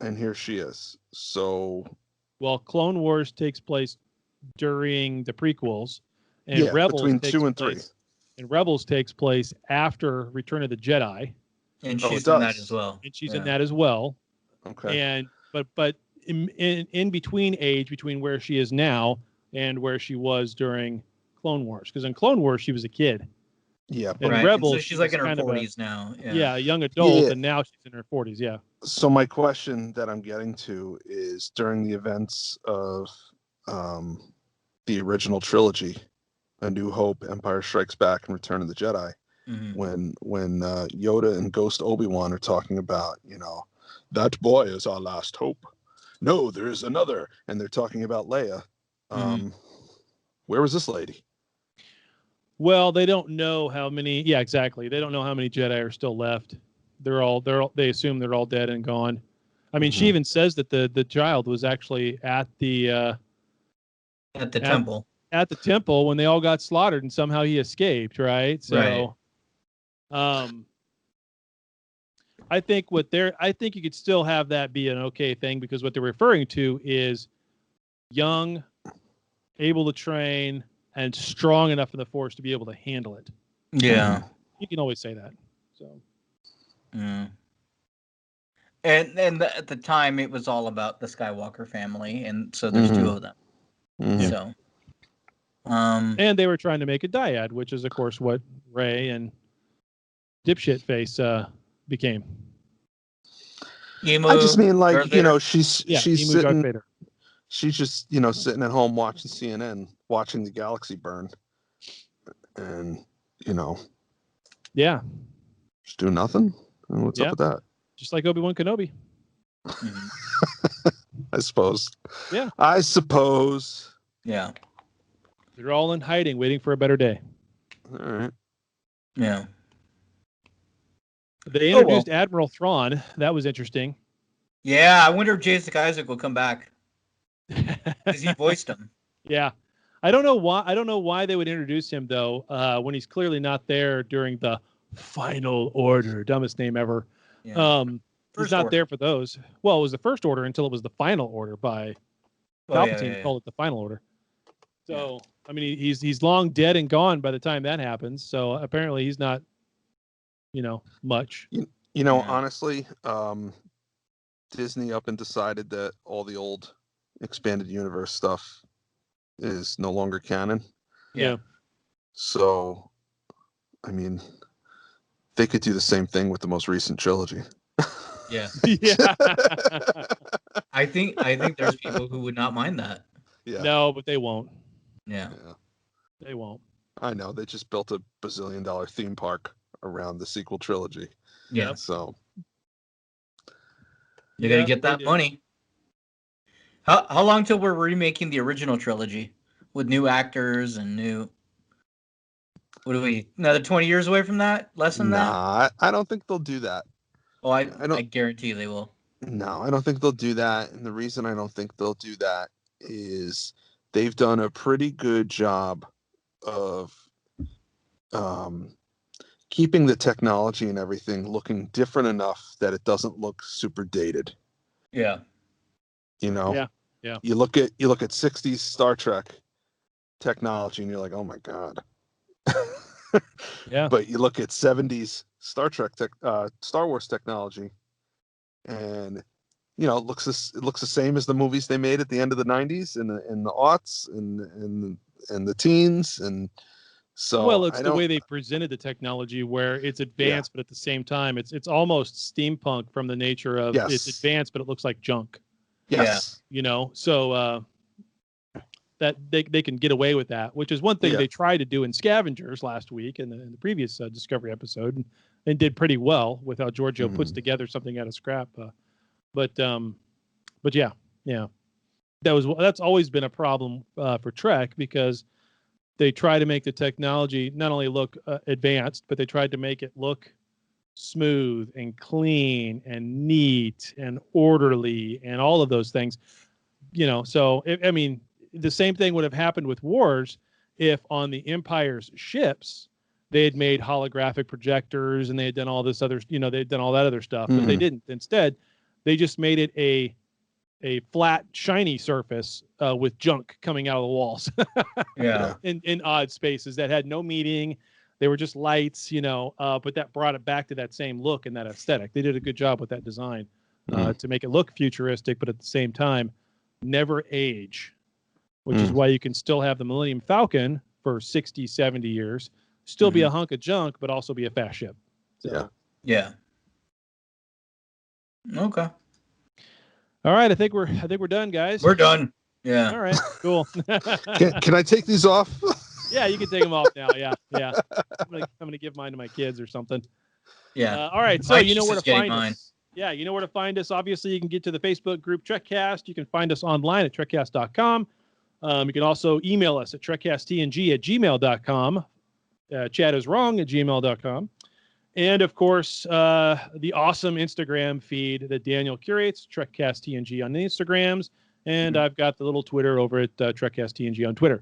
And here she is. So. Well, Clone Wars takes place during the prequels, and Rebels between takes 2 and place, 3. And Rebels takes place after Return of the Jedi. And she's in that as well. And she's in that as well. Okay. And but in between age between where she is now and where she was during Clone Wars, because in Clone Wars she was a kid. Yeah. In right. Rebels, so she's like in her 40s now. Yeah, a young adult, and now she's in her 40s. Yeah. So my question that I'm getting to is during the events of the original trilogy, A New Hope, Empire Strikes Back, and Return of the Jedi, when Yoda and Ghost Obi-Wan are talking about, that boy is our last hope. No, there is another. And they're talking about Leia. Where was this lady? Well, they don't know how many. Yeah, exactly. They don't know how many Jedi are still left. They assume they're all dead and gone. I mean, she even says that the child was actually at the temple. At the temple when they all got slaughtered, and somehow he escaped. Right. So, I think you could still have that be an okay thing, because what they're referring to is young, able to train, and strong enough in the Force to be able to handle it. Yeah. You can always say that. So. Mm. And at the time, it was all about the Skywalker family, and so there's two of them. So. And they were trying to make a dyad, which is, of course, what Rey and Dipshit Face became. Emu, I just mean, like, she's Emu sitting. Darth Vader. She's just, sitting at home watching CNN, watching the galaxy burn, and Yeah. just do nothing. What's up with that? Just like Obi-Wan Kenobi. I suppose. Yeah. I suppose. Yeah. They're all in hiding, waiting for a better day. All right. Yeah. They introduced Admiral Thrawn. That was interesting. Yeah, I wonder if Jason Isaac will come back, because he voiced him. Yeah. I don't know why they would introduce him, though, when he's clearly not there during the Final Order. Dumbest name ever. Yeah. He's not there for those. Well, it was the First Order until it was the Final Order by Palpatine. Called it the Final Order. So, I mean, he's long dead and gone by the time that happens. So apparently he's not, much. Honestly, Disney up and decided that all the old expanded universe stuff is no longer canon. Yeah. So, I mean, they could do the same thing with the most recent trilogy. Yeah. Yeah. I think there's people who would not mind that. Yeah. No, but they won't. Yeah. They won't. I know. They just built a bazillion-dollar theme park around the sequel trilogy. Yeah. So you got to get that money. How long till we're remaking the original trilogy with new actors and new? What are we? Another 20 years away from that? Less than that? I don't think they'll do that. Oh, I guarantee they will. No, I don't think they'll do that. And the reason I don't think they'll do that is they've done a pretty good job of keeping the technology and everything looking different enough that it doesn't look super dated. Yeah. Yeah. Yeah. You look at 60s Star Trek technology, and you're like, oh my god. Yeah. But you look at 70s Star Wars technology, and it looks the same as the movies they made at the end of the 90s and the aughts and the teens, and so well, it's the way they presented the technology, where it's advanced, but at the same time, it's almost steampunk from the nature of it's advanced, but it looks like junk. Yes. So that they can get away with that, which is one thing they tried to do in Scavengers last week in the previous Discovery episode, and did pretty well with how Giorgio puts together something out of scrap. But yeah, that's always been a problem for Trek, because they try to make the technology not only look advanced, but they tried to make it look smooth and clean and neat and orderly and all of those things. So the same thing would have happened with Wars if on the Empire's ships they had made holographic projectors and they had done all this other, they'd done all that other stuff, but they didn't. Instead, they just made it a flat, shiny surface with junk coming out of the walls. in odd spaces that had no meaning. They were just lights, but that brought it back to that same look and that aesthetic. They did a good job with that design to make it look futuristic, but at the same time, never age, which is why you can still have the Millennium Falcon for 60, 70 years, still be a hunk of junk, but also be a fast ship. So. Yeah. Okay. All right, I think we're done, guys. We're done. Yeah. All right. Cool. Can I take these off? Yeah, you can take them off now. Yeah. I'm gonna give mine to my kids or something. Yeah. All right. So you know where to find us. Yeah, you know where to find us. Obviously, you can get to the Facebook group Trekcast. You can find us online at trekcast.com. You can also email us at trekcasttng@gmail.com. Chad is wrong at gmail.com. And of course, the awesome Instagram feed that Daniel curates, TrekcastTNG on the Instagrams. And I've got the little Twitter over at TrekcastTNG on Twitter.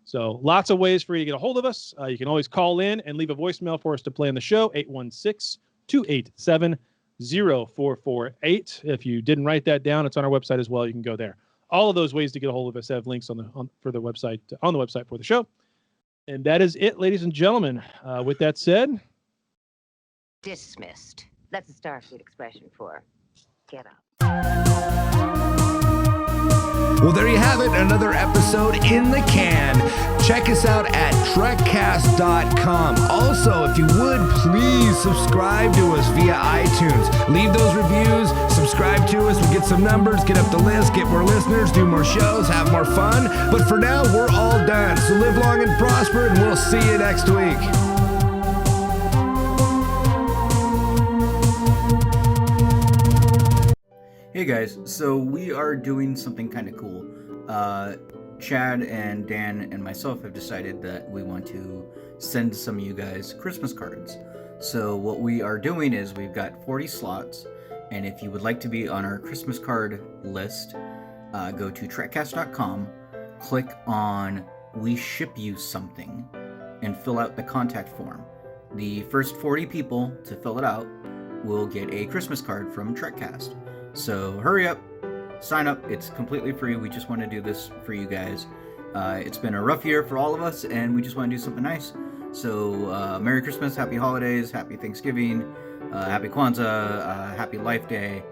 So lots of ways for you to get a hold of us. You can always call in and leave a voicemail for us to play on the show, 816-287-0448. If you didn't write that down, it's on our website as well. You can go there. All of those ways to get a hold of us have links on the website for the show. And that is it, ladies and gentlemen. With that said, dismissed. That's a Starfleet expression for get up. Well, there you have it, another episode in the can. Check us out at Trekcast.com. Also, if you would, please subscribe to us via iTunes. Leave those reviews, subscribe to us, we'll get some numbers, get up the list, get more listeners, do more shows, have more fun. But for now, we're all done. So live long and prosper, and we'll see you next week. Hey guys, so we are doing something kind of cool. Chad and Dan and myself have decided that we want to send some of you guys Christmas cards. So what we are doing is we've got 40 slots, and if you would like to be on our Christmas card list, go to trekcast.com, click on We Ship You Something, and fill out the contact form. The first 40 people to fill it out will get a Christmas card from Trekcast. So hurry up, sign up. It's completely free. We just want to do this for you guys. It's been a rough year for all of us, and we just want to do something nice. So Merry Christmas, Happy Holidays, Happy Thanksgiving, Happy Kwanzaa, Happy Life Day,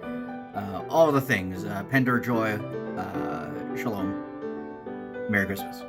all the things. Pendor Joy, Shalom. Merry Christmas.